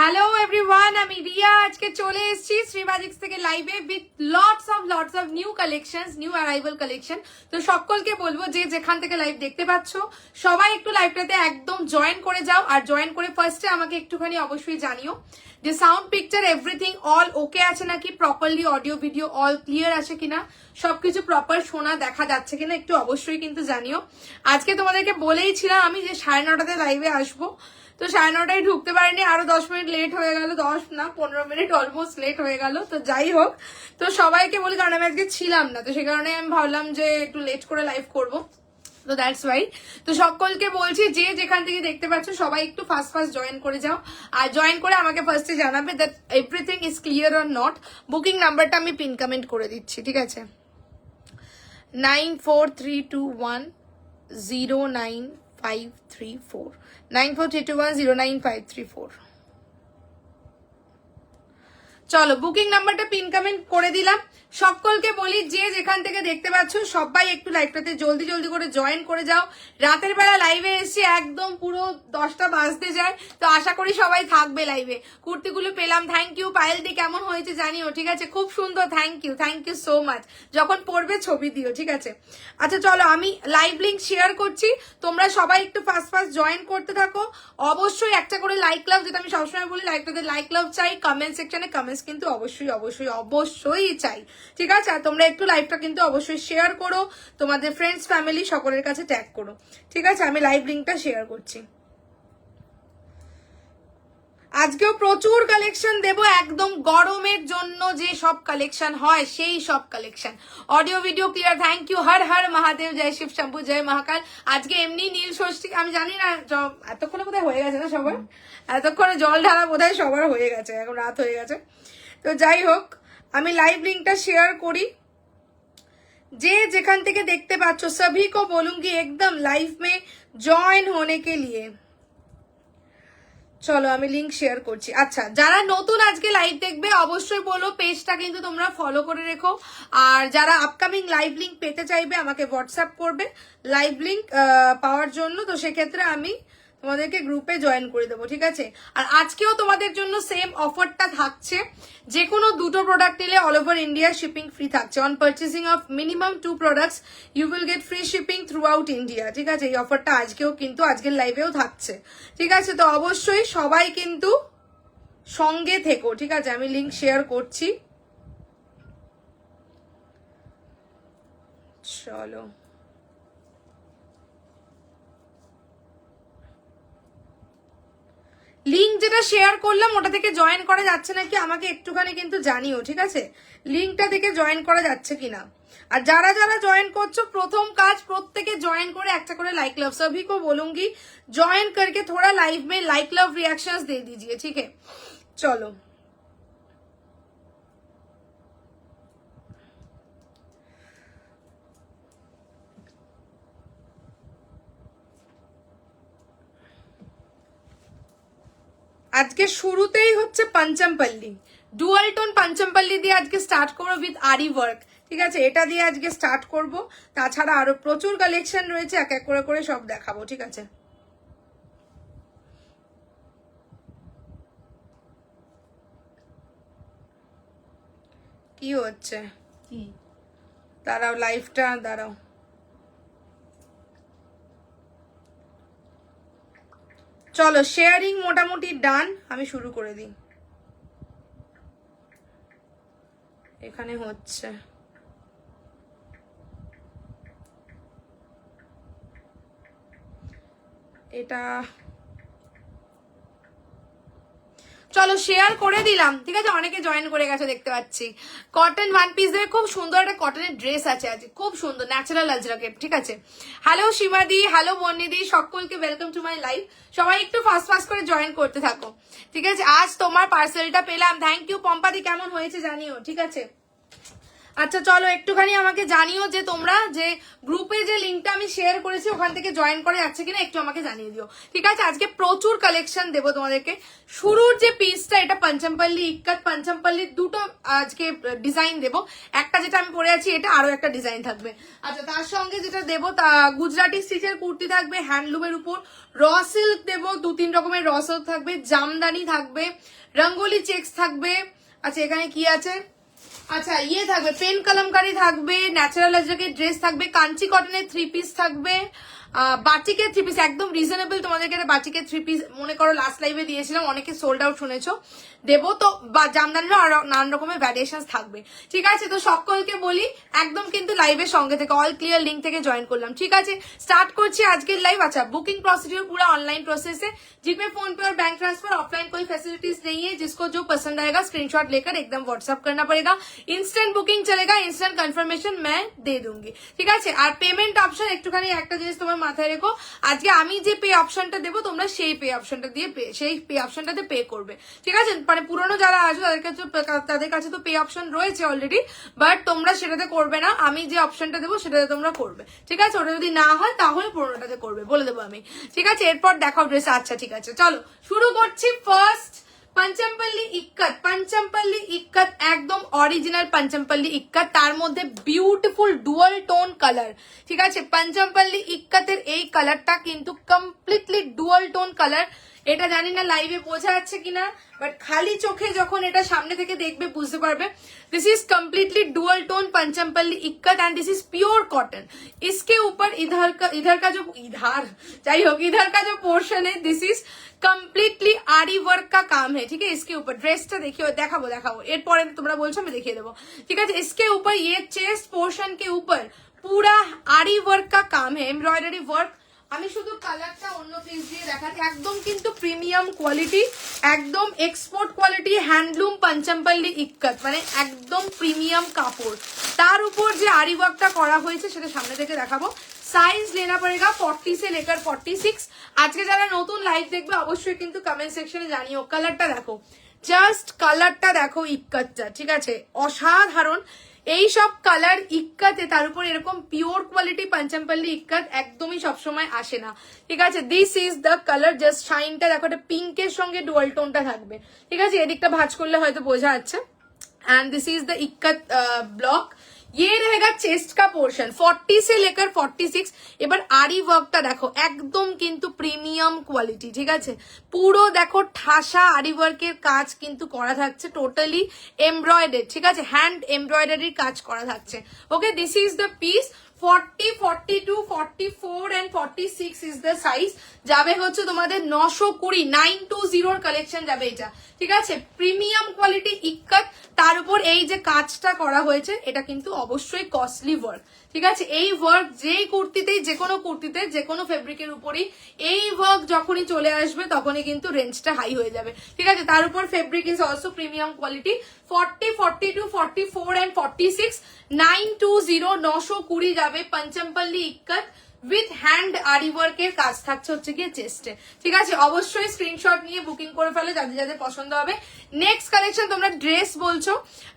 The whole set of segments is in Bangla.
হ্যালো এভরিওয়ান, আমি রিয়া। আজকে চলে এসেছি শ্রীবাজিক্স থেকে লাইভে with lots of new collections, new arrival collection. তো সকলকে বলবো যে যেখান থেকে লাইভ দেখতে পাচ্ছ সবাই একটু লাইভটাতে একদম জয়েন করে যাও। আর জয়েন করে ফার্স্টে আমাকে একটুখানি অবশ্যই জানিও যে সাউন্ড পিকচার এভরিথিং অল ওকে আছে নাকি, properly audio video all clear আছে কিনা, সবকিছু প্রপার শোনা দেখা যাচ্ছে কিনা একটু অবশ্যই কিন্তু জানিও। আজকে তোমাদেরকে বলেই ছিলাম আমি যে 9:30টাতে লাইভে আসবো, তো 9:30টায় ঢুকতে পারিনি, আরো 10 মিনিট লেট হয়ে গেল, 10 না 15 মিনিট অলমোস্ট লেট হয়ে গেল। তো যাই হোক, তো সবাইকে বলি কারণ আমি আজকে ছিলাম না, তো সেই কারণে আমি ভাবলাম যে একটু লেট করে লাইভ করবো, তো দ্যাটস ওয়াই। তো সকলকে বলছি যে যেখান থেকে দেখতে পাচ্ছ সবাই একটু ফার্স্ট জয়েন করে যাও। আর জয়েন করে আমাকে ফার্স্টে জানাবে that everything is clear or not. Booking নাম্বারটা আমি পিন কমেন্ট করে দিচ্ছি, ঠিক আছে? 9432109534 9432109534। চলো বুকিং নাম্বারটা পিন কমেন্ট করে দিলাম। সকলকে বলি যে যেখান থেকে দেখতে পাচ্ছ সবাই একটু লাইভটাতে জলদি জলদি করে জয়েন করে যাও। রাতের বেলা লাইভে এসে একদম পুরো 10টা বাজতে যায়, তো আশা করি সবাই থাকবে লাইভে। কুর্তিগুলো পেলাম, থ্যাংক ইউ। পায়েলদি কেমন হয়েছে জানিও, ঠিক আছে? খুব সুন্দর, থ্যাংক ইউ সো মাচ। যখন পড়বে ছবি দিও, ঠিক আছে? আচ্ছা চলো আমি লাইভ লিঙ্ক শেয়ার করছি, তোমরা সবাই একটু ফার্স্ট জয়েন করতে থাকো। অবশ্যই একটা করে লাইক লাভ, যেটা আমি সবসময় বলি লাইভটাতে লাইক লাভ চাই। কমেন্ট সেকশনে কমেন্টস কিন্তু অবশ্যই অবশ্যই অবশ্যই চাই, ঠিক আছে? আর তোমরা একটু লাইভটা কিন্তু অবশ্যই শেয়ার করো, তোমাদের ফ্রেন্ডস ফ্যামিলি সকলের কাছে ট্যাগ করো, ঠিক আছে? আমি লাইভ লিঙ্কটা শেয়ার করছি। আজকেও প্রচুর কালেকশন দেব, একদম গরমের জন্য যে সব কালেকশন হয় সেই সব collection. Audio video clear, thank you. Har Har Mahadev, জয় শিব শম্ভু, জয় মহাকাল। আজকে এমনি নীল ষষ্ঠী, আমি জানি না এতক্ষণে বোধহয় হয়ে গেছে না সবার, এতক্ষণে জল ঢালা বোধহয় সবার হয়ে গেছে, এখন রাত হয়ে গেছে। তো যাই হোক, আমি লাইভ লিঙ্কটা শেয়ার করি। যে যেখান থেকে দেখতে পাচ্ছ সभी को बोलूंगी एकदम लाइव में जॉइन होने के लिए। চলো আমি লিঙ্ক শেয়ার করছি। আচ্ছা যারা নতুন আজকে লাইভ দেখবে অবশ্যই বলো পেজটা কিন্তু তোমরা ফলো করে রেখো। আর যারা আপকামিং লাইভ লিঙ্ক পেতে চাইবে আমাকে হোয়াটসঅ্যাপ করবে লাইভ লিঙ্ক পাওয়ার জন্য, তো সেক্ষেত্রে আমি তোমাদেরকে গ্রুপে জয়েন করে দেবো, ঠিক আছে? আর আজকেও তোমাদের জন্য সেম অফারটা থাকছে, যে কোনো দুটো প্রোডাক্ট নিলে all over India shipping free থাকছে। On purchasing of minimum 2 products you will get free shipping throughout India, ঠিক আছে? এই অফারটা আজকেও কিন্তু আজকের লাইভেও থাকছে, ঠিক আছে? তো অবশ্যই সবাই কিন্তু সঙ্গে থেকো, ঠিক আছে? আমি লিঙ্ক শেয়ার করছি। চলো লিঙ্ক যেটা শেয়ার করলাম ওটা থেকে জয়েন করা যাচ্ছে নাকি আমাকে একটুখানি কিন্তু জানিও, ঠিক আছে? লিঙ্কটা থেকে জয়েন করা যাচ্ছে কিনা। আর যারা যারা জয়েন করছো প্রথম কাজ প্রত্যেকে জয়েন করে একটা করে লাइक लव, सभी को बोलूंगी ज्वाइन करके थोड़ा लाइव में लाइक लव रिएक्शंस दे दीजिए, ठीक है? चलो আজকে শুরুতেই হচ্ছে পঞ্চমপল্লী, ডুয়াল টোন পঞ্চমপল্লী দিয়ে আজকে স্টার্ট করব উইথ আরি ওয়ার্ক, ঠিক আছে? এটা দিয়ে আজকে স্টার্ট করব। তাছাড়া আরো প্রচুর কালেকশন রয়েছে, এক এক করে করে সব দেখাবো, ঠিক আছে? কি হচ্ছে দাঁড়াও, লাইভটা দাঁড়াও। চলো শেয়ারিং মোটামুটি ডান, আমি শুরু করে দিই। এখানে হচ্ছে এটা, চলো শেয়ার করে দিলাম, ঠিক আছে? অনেকে জয়েন করে গেছে দেখতে পাচ্ছি। কটন ওয়ান পিস দেবে, খুব সুন্দর একটা কটনের ড্রেস আছে আজ, খুব সুন্দর ন্যাচারাল আজরাকে, ঠিক আছে? হ্যালো সীমাদি, হ্যালো বন্নিদি, সকলকে ওয়েলকাম টু মাই লাইভ। সবাই একটু ফাস্ট করে জয়েন করতে থাকো, ঠিক আছে? আজ তোমার পার্সেলটা পেলাম, থ্যাংক ইউ। পম্পাদি কেমন হয়েছে জানিও, ঠিক আছে? আচ্ছা চলো একটুখানি আমাকে জানিও যে তোমরা যে গ্রুপে যে লিঙ্কটা আমি শেয়ার করেছি ওখান থেকে জয়েন করা যাচ্ছে কিনা একটু আমাকে জানিয়ে দিও, ঠিক আছে? আজকে প্রচুর কালেকশন দেবো তোমাদেরকে। শুরুর যে পিসটা এটা পঞ্চমপল্লী ইক্কাত, পঞ্চমপল্লির দুটো আজকে ডিজাইন দেবো, একটা যেটা আমি পরে আছি এটা, আরো একটা ডিজাইন থাকবে। আচ্ছা তার সঙ্গে যেটা দেবো তা গুজরাটি স্টিচের কুর্তি থাকবে হ্যান্ডলুমের উপর, র সিল্ক দেবো, 2-3 রকমের র সিল্ক থাকবে, জামদানি থাকবে, রঙ্গোলি চেক্স থাকবে। আচ্ছা এখানে কি আছে, আচ্ছা ইয়ে থাকবে পেন কলমকারি থাকবে, ন্যাচারাল আজরাকের ড্রেস থাকবে, কাঞ্চি কটনের 3 পিস থাকবে, বাটিকের 3 পিস একদম রিজনেবল তোমাদেরকে বাটিকের 3 পিস মনে করো লাস্ট লাইভে দিয়েছিলাম, অনেকে সোল্ড আউট শুনেছো, দেবো তো। জামদানিরও আরো নানান রকমের ভ্যারিয়েশন থাকবে, ঠিক আছে? তো সকলকে বলি একদম কিন্তু লাইভের সঙ্গে থেকে অল ক্লিয়ার লিঙ্ক থেকে জয়েন করলাম, ঠিক আছে? স্টার্ট করছি আজকের লাইভ। अच्छा बुकिंग प्रोसीड्यूर पूरा ऑनलाइन प्रोसेस है, जिसमें फोन पे और बैंक ट्रांसफर ऑफलाइन कोई फैसिलिटीज नहीं है। जिसको जो पसंद आएगा स्क्रीनशॉट लेकर एकदम व्हाट्सअप करना पड़ेगा, इंस्टेंट बुकिंग चलेगा, इंस्टेंट कंफर्मेशन मैं दे दूंगी, ঠিক আছে? আর পেমেন্ট অপশন একটুখানি একটা জিনিস তোমার মাথায় রেখো, আজকে আমি যে পে অপশনটা দেবো তোমরা সেই পে অপশনটা দিয়ে সেই পে অপশনটাতে পে করবে, ঠিক আছে? মানে পুরনো যারা আসবে তাদের কাছে তো পে অপশন রয়েছে অলরেডি, বাট তোমরা সেটাতে করবে না, আমি যে অপশনটা দেবো সেটাতে তোমরা করবে, ঠিক আছে? ওটা যদি না হয় তাহলে পুরোনোটাতে করবে, বলে দেবো আমি, ঠিক আছে? এরপর দেখাও ড্রেস। আচ্ছা ঠিক আছে চলো শুরু করছি। ফার্স্ট पंचमपल्ली इक्कत, पंचमपल्ली इक्कत একদম অরিজিনাল पंचमपल्ली इक्कत, তার মধ্যে বিউটিফুল ডুয়াল টোন কালার, ঠিক আছে? पंचमपल्ली इक्कतेর এই কালারটা কিন্তু কমপ্লিটলি ডুয়াল টোন কালার। এটা জানি না লাইভে বোঝা যাচ্ছে কিনা, বাট খালি চোখে যখন এটা সামনে থেকে দেখবে বুঝতে পারবে। This is completely dual tone Pochampally ikat and this is pure cotton. इसके ऊपर इधर का जो पोर्शन है this is completely aari work का काम है, ठीक है? इसके ऊपर ड्रेसটা देखिए দেখাবো এরপরে তোমরা বলছো আমি দেখিয়ে দেবো, ঠিক আছে? इसके ऊपर ये चेस्ट पोर्शन के ऊपर पूरा आरी वर्क का काम है, एम्ब्रॉयडरी वर्क। আমি শুধু কালারটা অন্য পিস দিয়ে দেখাচ্ছি, একদম কিন্তু প্রিমিয়াম কোয়ালিটি, একদম এক্সপোর্ট কোয়ালিটি হ্যান্ডলুম पंचमपल्ली इक्कत, মানে একদম প্রিমিয়াম কাপড়। তার উপর যে আরি ওয়ার্কটা করা হয়েছে সেটা সামনে থেকে দেখাবো। साइज लेना पड़ेगा 40 से लेकर 46। আজকে যারা নতুন লাইভ দেখবে অবশ্যই কিন্তু কমেন্ট সেকশনে জানিও। কালারটা দেখো, জাস্ট কালারটা দেখো ইক্কাতটা, ঠিক আছে? অসাধারণ এই সব কালার ইক্কাতে, তার উপর এরকম পিওর কোয়ালিটি पंचमपल्ली इक्कत একদমই সবসময় আসে না, ঠিক আছে? This is the colour, just শাইনটা দেখো, এটা পিঙ্কের সঙ্গে ডুয়াল টোনটা থাকবে, ঠিক আছে? এদিকটা ভাঁজ করলে হয়তো বোঝা যাচ্ছে। And this is the ikat block. ये रहेगा चेस्ट का पोर्शन 40 से लेकर 46। এবার আরি ওয়ার্কটা দেখো একদম কিন্তু প্রিমিয়াম কোয়ালিটি, ঠিক আছে? পুরো দেখো ঠাসা আরি ওয়ার্কের কাজ কিন্তু করা থাকছে, টোটালি এমব্রয়ডারি, ঠিক আছে? হ্যান্ড এমব্রয়ডারির কাজ করা থাকছে। ওকে, this is the piece. 40, 42, 44 and 46 is the size। যাবে হচ্ছে তোমাদের 920, 920 কালেকশন যাবে এটা, ঠিক আছে? প্রিমিয়াম কোয়ালিটি ইক্কত, তার উপর এই যে কাজটা করা হয়েছে এটা কিন্তু অবশ্যই কস্টলি ওয়ার্ক, ঠিক আছে? এই ওয়ার্ক যেই কুর্তিতেই, যে কোনো কুর্তিতে, যে কোনো ফেব্রিকের উপরই এই ওয়ার্ক যখনই চলে আসবে তখনই কিন্তু রেঞ্জটা হাই হয়ে যাবে, ঠিক আছে? তার উপর fabric is also premium quality. 40, 42, 44 and 46, 920, 920 যাবে पंचमपल्ली इक्कत উইথ হ্যান্ড আরি ওয়ার্কের কাজ থাকছে হচ্ছে গিয়ে চেস্টে, ঠিক আছে? অবশ্যই স্ক্রিনশট নিয়ে বুকিং করে ফেলো যাদের যাদের পছন্দ হবে। নেক্সট কালেকশন, তোমরা ড্রেস বলছো,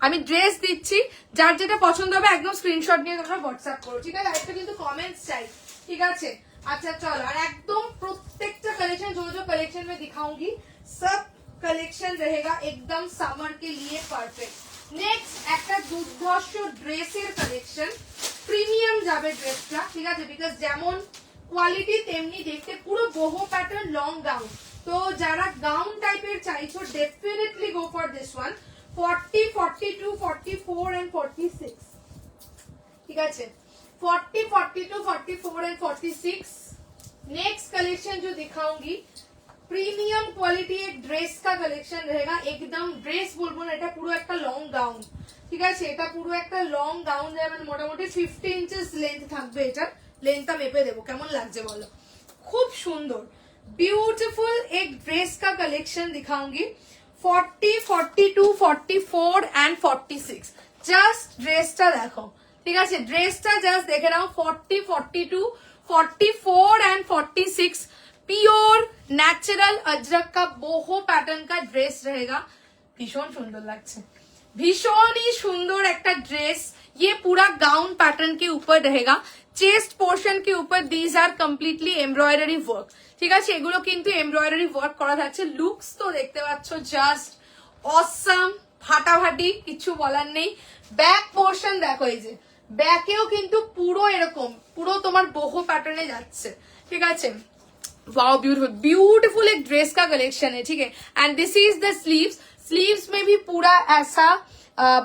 আমি ড্রেস দিচ্ছি, যার যেটা পছন্দ হবে একদম স্ক্রিনশট নিয়ে তোমরা হোয়াটসঅ্যাপ করো, ঠিক আছে? আরেকটা কিন্তু কমেন্টস চাই, ঠিক আছে? আচ্ছা চলো, আর একদম প্রত্যেকটা কালেকশন जो कलेक्शन में दिखाऊंगी सब कलेक्शन रहेगा एकदम समर के लिए परफेक्ट। नेक्स्ट একটা দুর্ধর্ষ ড্রেসের কালেকশন, প্রিমিয়াম যাবে ড্রেসটা, ঠিক আছে? বিকজ যেমন কোয়ালিটি তেমনি দেখতে, পুরো boho প্যাটার্ন লং গাউন। তো যারা গাউন টাইপের চাইছো definitely go for this one. 40, 42, 44 and 46, ঠিক আছে? 40, 42, 44 and 46। नेक्स्ट कलेक्शन जो दिखाऊंगी प्रीमियम क्वालिटी एक ड्रेस का कलेक्शन रहेगा, एकदम ड्रेस बोलबो ना, এটা পুরো একটা লং গাউন, ঠিক আছে? এটা পুরো একটা লং গাউন যাবে, মানে মোটামুটি 50 ইঞ্চেস লেন্থ থাকবে। এটার লেন্থটা মেপে দেবো, কেমন লাগছে বলো? খুব সুন্দর ब्यूटीफुल एक ड्रेस का कलेक्शन दिखाऊंगी। 40, 42, 44 and 46। জাস্ট ড্রেসটা দেখো, ঠিক আছে? ড্রেসটা জাস্ট দেখে নাও। 40, 42, 44 and 46 प्योर नेचुरल अजरक का बोहो पैटर्न का ड्रेस रहेगा, भीषण सुंदर लगছে। भीषण ही सुंदर एक ड्रेस, ये पूरा गाउन पैटर्न के ऊपर रहेगा, चेस्ट पोर्शन के ऊपर दीज आर कम्प्लीटली एमब्रॉयडारी वर्क, ঠিক আছে, এগুলো কিন্তু এমব্রয়ডারি ওয়ার্ক করা থাকছে। লুকস তো দেখতে পাচ্ছ জাস্ট অসাম, ফাটাফাটি, কিছু বলার নেই। ব্যাক পোর্শন দেখো, এই যে ব্যাকেও কিন্তু পুরো এরকম পুরো তোমার बोहो पैटर्ने যাচ্ছে, ঠিক আছে। वाओ ब्यूटीफुल, ब्यूटीफुल एक ड्रेस का कलेक्शन है, ठीक है। And this is the sleeves, sleeves में भी पूरा ऐसा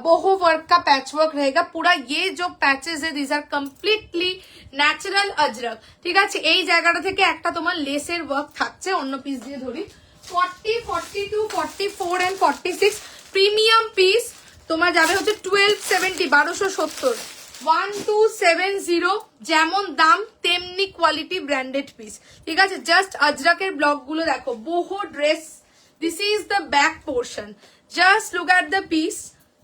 बोहो वर्क का पैच वर्क रहेगा। पूरा ये जो पैचेस है this are completely natural ajrak, ঠিক আছে। এই জায়গাটা থেকে একটা তোমার লেসের ওয়ার্ক থাকছে, অন্য পিস দিয়ে ধরি। 40, 42, 44 এন্ড 46 প্রিমিয়াম পিস তোমার যাবে হচ্ছে 1270, 1270, 1270, যেমন দাম তেমনি কোয়ালিটি, ব্র্যান্ডেড পিস, ঠিক আছে। জাস্ট अजरकेর ব্লক গুলো দেখো, বহু dress, this is the back portion, just look at the piece,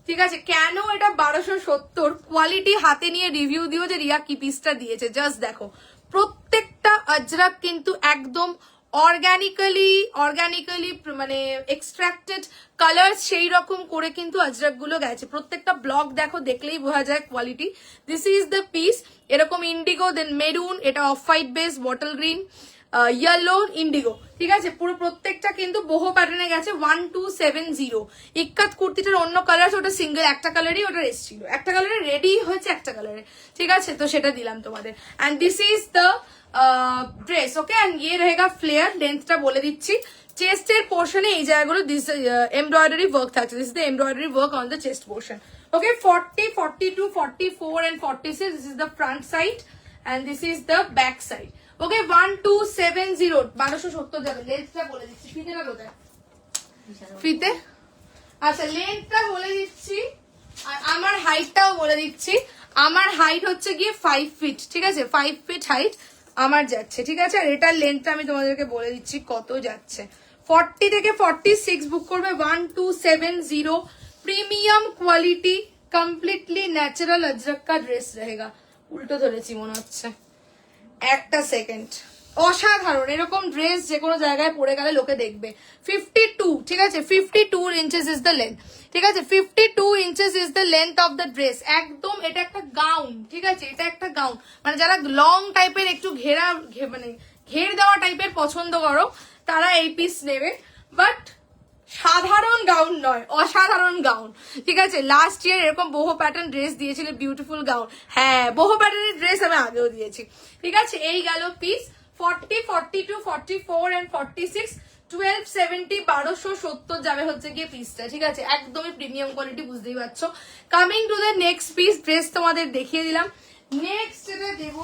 ঠিক আছে। কেন এটা 1270, কোয়ালিটি হাতে নিয়ে রিভিউ দিও যে রিয়া কি পিসটা দিয়েছে। জাস্ট দেখো প্রত্যেকটা अजरक কিন্তু একদম অর্গানিক্যালি মানে এক্সট্রাক্টেড কালার সেই রকম করে কিন্তু अजरक গুলো গেছে। প্রত্যেকটা ব্লক দেখো, দেখলেই বোঝা যায় quality. This is the piece, এরকম ইন্ডিগো, দেন মেরুন, এটা off white base, bottle green, yellow, Indigo, ঠিক আছে। পুরো প্রত্যেকটা কিন্তু বহু প্যাটার্নে গেছে। 1270 ইক্কাত কুর্তিটার অন্য কালার আছে, ওটা সিঙ্গেল একটা কালারই ওটা এসেছিল, একটা কালারে রেডি হয়েছে একটা কালারে, ঠিক আছে। তো সেটা দিলাম তোমাদের। And this is the dress, okay. And ये रहेगा फ्लेयर, लेंथটা বলে দিচ্ছি। চেস্টের পোর্শনে এই জায়গাগুলো দিস এমব্রয়ডারি ওয়ার্ক থাকছে, this is the embroidery work on the chest portion, okay. 40, 42, 44 and 46, this is the front side and this is the back side, ওকে। 1270, 1270 যাবে। লেন্থটা বলে দিচ্ছি, ফিতেটা কোথায়, ফিতে, আচ্ছা লেন্থটা বলে দিচ্ছি, আর আমার হাইটটাও বলে দিচ্ছি। আমার হাইট হচ্ছে গিয়ে 5 ফিট, ঠিক আছে, 5 ফিট হাইট আমার যাচ্ছে, ঠিক আছে। আর এটার লেন্থটা আমি তোমাদেরকে বলে দিচ্ছি কত যাচ্ছে। 40 থেকে 46 বুক করবে, 1270, premium quality, completely natural Ajrak का ड्रेस रहेगा। উল্টো ধরেছি মনে হচ্ছে, একটা সেকেন্ড, অসাধারণ। এরকম ড্রেস যে কোনো জায়গায় পরে গেলে লোকে দেখবে। 52, ঠিক আছে, 52 ইঞ্চেস ইজ দ্য লেন্থ, ঠিক আছে। 52 inches is the length of the dress. একদম এটা একটা গাউন, ঠিক আছে, এটা একটা গাউন, মানে যারা লং টাইপের একটু ঘেরা মানে ঘের দেওয়া টাইপের পছন্দ করো তারা এই পিস নেবে, বাট সাধারণ গাউন নয়, অসাধারণ গাউন, ঠিক আছে। লাস্ট ইয়ার এরকম বহু প্যাটার্ন ড্রেস দিয়েছিল, বিউটিফুল গাউন, হ্যাঁ বহু প্যাটার্নের ড্রেস আমি আগেও দিয়েছি, ঠিক আছে। এই গেল পিস। 40, 42, 44 and 46, 1270, 1270 যাবে হচ্ছে গিয়ে পিসটা, ঠিক আছে। একদমই প্রিমিয়াম কোয়ালিটি, বুঝতেই পারছো। Coming to the next piece, dress তোমাদের দেখিয়ে দিলাম। নেক্সট যেটা দেবো,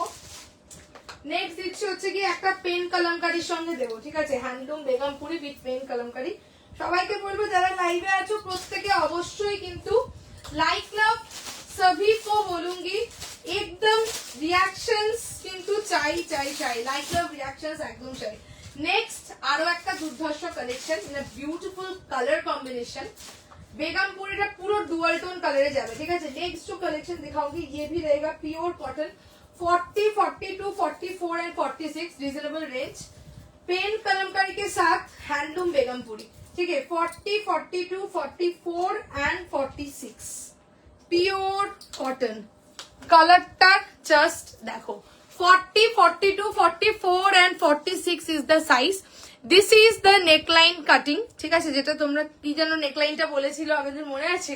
নেক্সট দিচ্ছি হচ্ছে গিয়ে একটা পেন কলমকারির সঙ্গে দেবো, ঠিক আছে। Handloom Begampuri with pen kalamkari. সবাইকে বলবো যারা লাইভে আছো প্রত্যেকে অবশ্যই কিন্তু লাইক লাভ सभी को बोलूंगी, एकदम रिएक्शंस কিন্তু চাই চাই চাই, লাইক লাভ রিঅ্যাকশনস একদম চাই। নেক্সট আরো একটা দুর্ধর্ষ কালেকশন, বিউটিফুল কালার কম্বিনেशन, बेगमपुरी पूरा डुअल टोन कलर जाए, ठीक है। नेक्स्ट जो कलेक्शन दिखाऊंगी ये भी रहेगा pure cotton, 40, 42, 44 and 46 reasonable range, pen kalamkari के साथ हैंडलूम बेगमपुरी, ठीक है। 40, 42, 44 एंड 46 प्योर कॉटन, कलरটা জাস্ট দেখো। 40, 42, 44 and 46 is the size. This is the neckline cutting, ঠিক আছে। যেটা তোমরা কি জানো নেকলাইনটা বলেছিল আমাদের মনে আছে,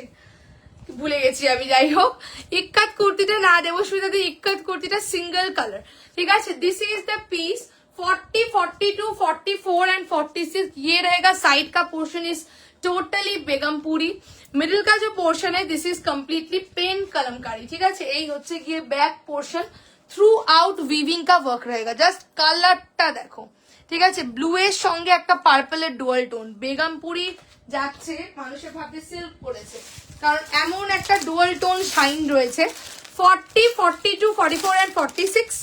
ভুলে গেছি আমি, যাই হোক। ইক্কাত কুর্তিটা না দেবো সুবিধাতে, ইক্কাত কুর্তিটা সিঙ্গেল কালার, ঠিক আছে। This is the piece. 40, 42, 44 and 46 ये रहेगा। साइड का portion is totally Begampuri, middle का जो पोर्शन है this is completely pen kalamkari, ठीक है। এই হচ্ছে গিয়ে back portion, throughout weaving का वर्क रहेगा। জাস্ট কালারটা দেখো, ঠিক আছে। ব্লু এর সঙ্গে একটা পার্পলের ডুয়াল টোন, বেগমপুরি যাচ্ছে, মানুষের ভাবতে সিল্ক পরেছে, কারণ এমন একটা ডুয়াল টোন শাইন রয়েছে। 40, 42, 44 and 46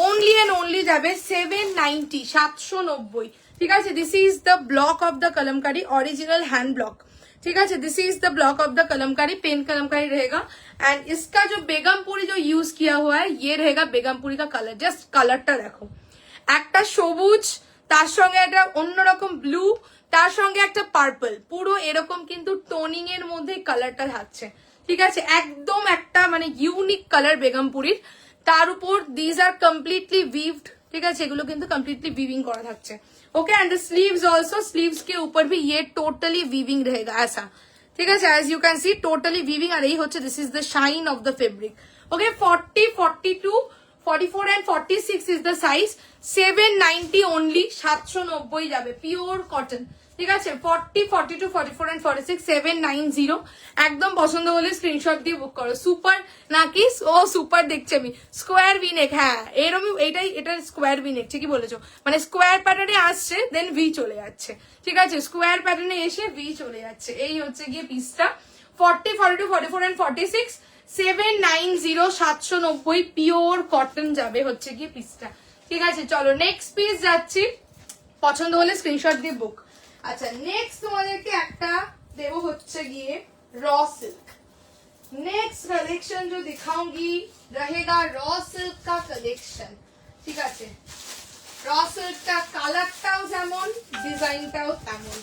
only and only যাবে 790, 790, ঠিক আছে। This is the block of the kalamkari, original hand block, ठीक है। This is the block of the kalamkari, pen kalamkari रहेगा। एंड इसका जो बेगमपुरी जो यूज किया हुआ है ये रहेगा बेगमपुरी का कलर। जस्ट कलरটা দেখো, একটা সবুজ, তার সঙ্গে একটা অন্যরকম ব্লু, তার সঙ্গে একটা পার্পল, পুরো এরকম কিন্তু টোনিং এর মধ্যে কালারটা থাকছে, ঠিক আছে? একদম একটা মানে ইউনিক কালার বেগমপুরীর। তার উপর দিজ আর কমপ্লিটলি वीव्ड, ठीक है? এগুলো কিন্তু কমপ্লিটলি वीविंग করা থাকছে। Okay, and the sleeves also, sleeves के ऊपर भी ये टोटली वीविंग रहेगा ऐसा, ठीक है? As you can see totally weaving. আর এই হচ্ছে this is the shine of the fabric. Okay, 40, 42, 44 and 46 is the size, 790 only, 790 যাবে, পিওর কটন, ঠিক আছে? 40, 42, 44 and 46, 790। একদম পছন্দ হলে স্ক্রিনশট দিয়ে বুক করো। সুপার নাকি? ও সুপার দেখছি আমি। স্কোয়ার ভিনেক, হ্যাঁ এরকম, এটাই, এটা স্কোয়ার ভিনেক, ঠিকই বলেছো। মানে স্কোয়ার প্যাটার্নে আসছে দেন ভি চলে যাচ্ছে, ঠিক আছে? স্কোয়ার প্যাটার্নে এসে ভি চলে যাচ্ছে। এই হচ্ছে গিয়ে পিসটা। 40, 42, 44 and 46, 790, 790 পিওর কটন যাবে হচ্ছে গিয়ে পিসটা, ঠিক আছে? চলো নেক্সট পিস যাচ্ছি, পছন্দ হলে স্ক্রিনশট দিয়ে বুক। अच्छा, नेक्स्ट তোমাদেরকে একটা দেবো হচ্ছে গিয়ে रॉ सिल्क। नेक्स्ट कलेक्शन जो दिखाऊंगी रहेगा रॉ सिल्क का कलेक्शन, ঠিক আছে? रॉ सिल्क का কালারটাও যেমন, ডিজাইনটাও তেমন।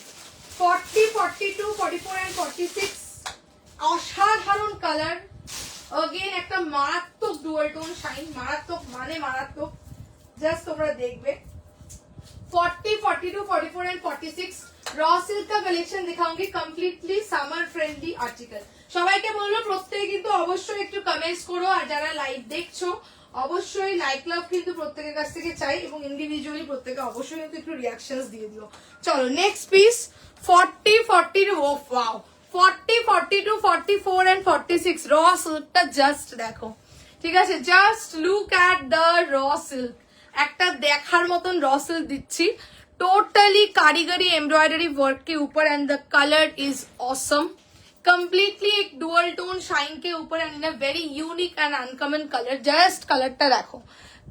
40, 42, 44 and 46 অসাধারণ কালার। अगेन একটা মারাত্মক ডুয়াল টোন শাইন, মারাত্মক মানে মারাত্মক, জাস্ট তোমরা দেখবে। 40, 42, 44 and 46 रॉ सिल्क का कलेक्शन दिखाऊंगी, कम्प्लीटली सामर फ्रेंडली आर्टिकल। সবাইকে বলবো প্রত্যেকে কিন্তু অবশ্যই একটু কমেন্টস করো, আর যারা লাইভ দেখছো অবশ্যই লাইক লাভ কিন্তু প্রত্যেকের কাছ থেকে চাই, এবং ইন্ডিভিজুয়ালি প্রত্যেকে অবশ্যই কিন্তু একটু রিয়াকশনস দিয়ে দিও। চলো next piece 40, 42, oh wow, 40, 42, 44 and 46 raw सिल्कটা জাস্ট দেখো, ঠিক আছে? Just look at the raw silk, একটা দেখার মতন रॉ सिल्क দিচ্ছি, टोटली कारीगरी एम्ब्रॉयडरी वर्क के ऊपर, and the colour is awesome, completely एक डुअल टोन शाइन के ऊपर, and in a very unique and uncommon colour. Just कलरটা দেখো,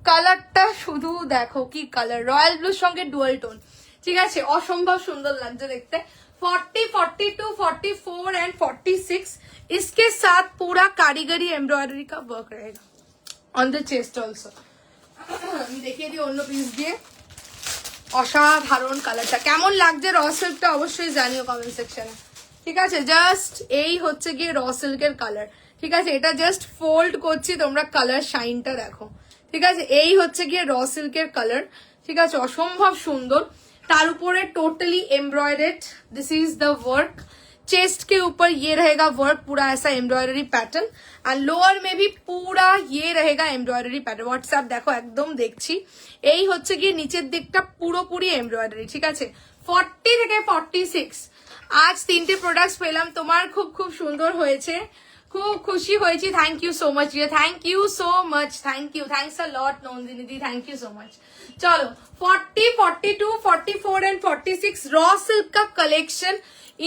কালারটা শুধু দেখো কি কালার, রয়্যাল ব্লুর সঙ্গে ডুয়াল টোন, ঠিক আছে? অসম্ভব সুন্দর লাগছে দেখতে। 40, 42, 44 एंड 46 इसके साथ पूरा कारीगरी एम्ब्रॉयडरी का वर्क रहेगा ऑन द चेस्ट ऑल्सो। দেখিয়ে দিই অন্য পিস দিয়ে। অসাধারণ কালারটা কেমন লাগছে র সিল্কটা অবশ্যই জানিও কমেন্ট সেকশনে, ঠিক আছে? জাস্ট এই হচ্ছে গিয়ে র সিল্কের কালার, ঠিক আছে? এটা জাস্ট ফোল্ড করছি, তোমরা কালার শাইনটা দেখো, ঠিক আছে? এই হচ্ছে গিয়ে র সিল্কের কালার, ঠিক আছে? অসম্ভব সুন্দর। তার উপরে totally embroidered, this is the work. Chest के ऊपर ये रहेगा वर्क पूरा ऐसा एम्ब्रॉयडरी पैटर्न, और लोअर में भी पूरा ये रहेगा एम्ब्रॉयडरी पैटर्न। व्हाट्सएप देखो एकदम देखছি, এই হচ্ছে গিয়ে নিচের দিকটা পুরোপুরি এমব্রয়ডারি, ঠিক আছে? 40 থেকে 46 আজ তিনটে প্রোডাক্টস পেলাম, তোমার খুব খুব সুন্দর হয়েছে, খুব খুশি হয়েছি। Thank you so much Riya, thank you so much, thank you, thanks a lot Nandini di, thank you so much. চলো 40, 42, 44 and 46 रॉ सिल्क का collection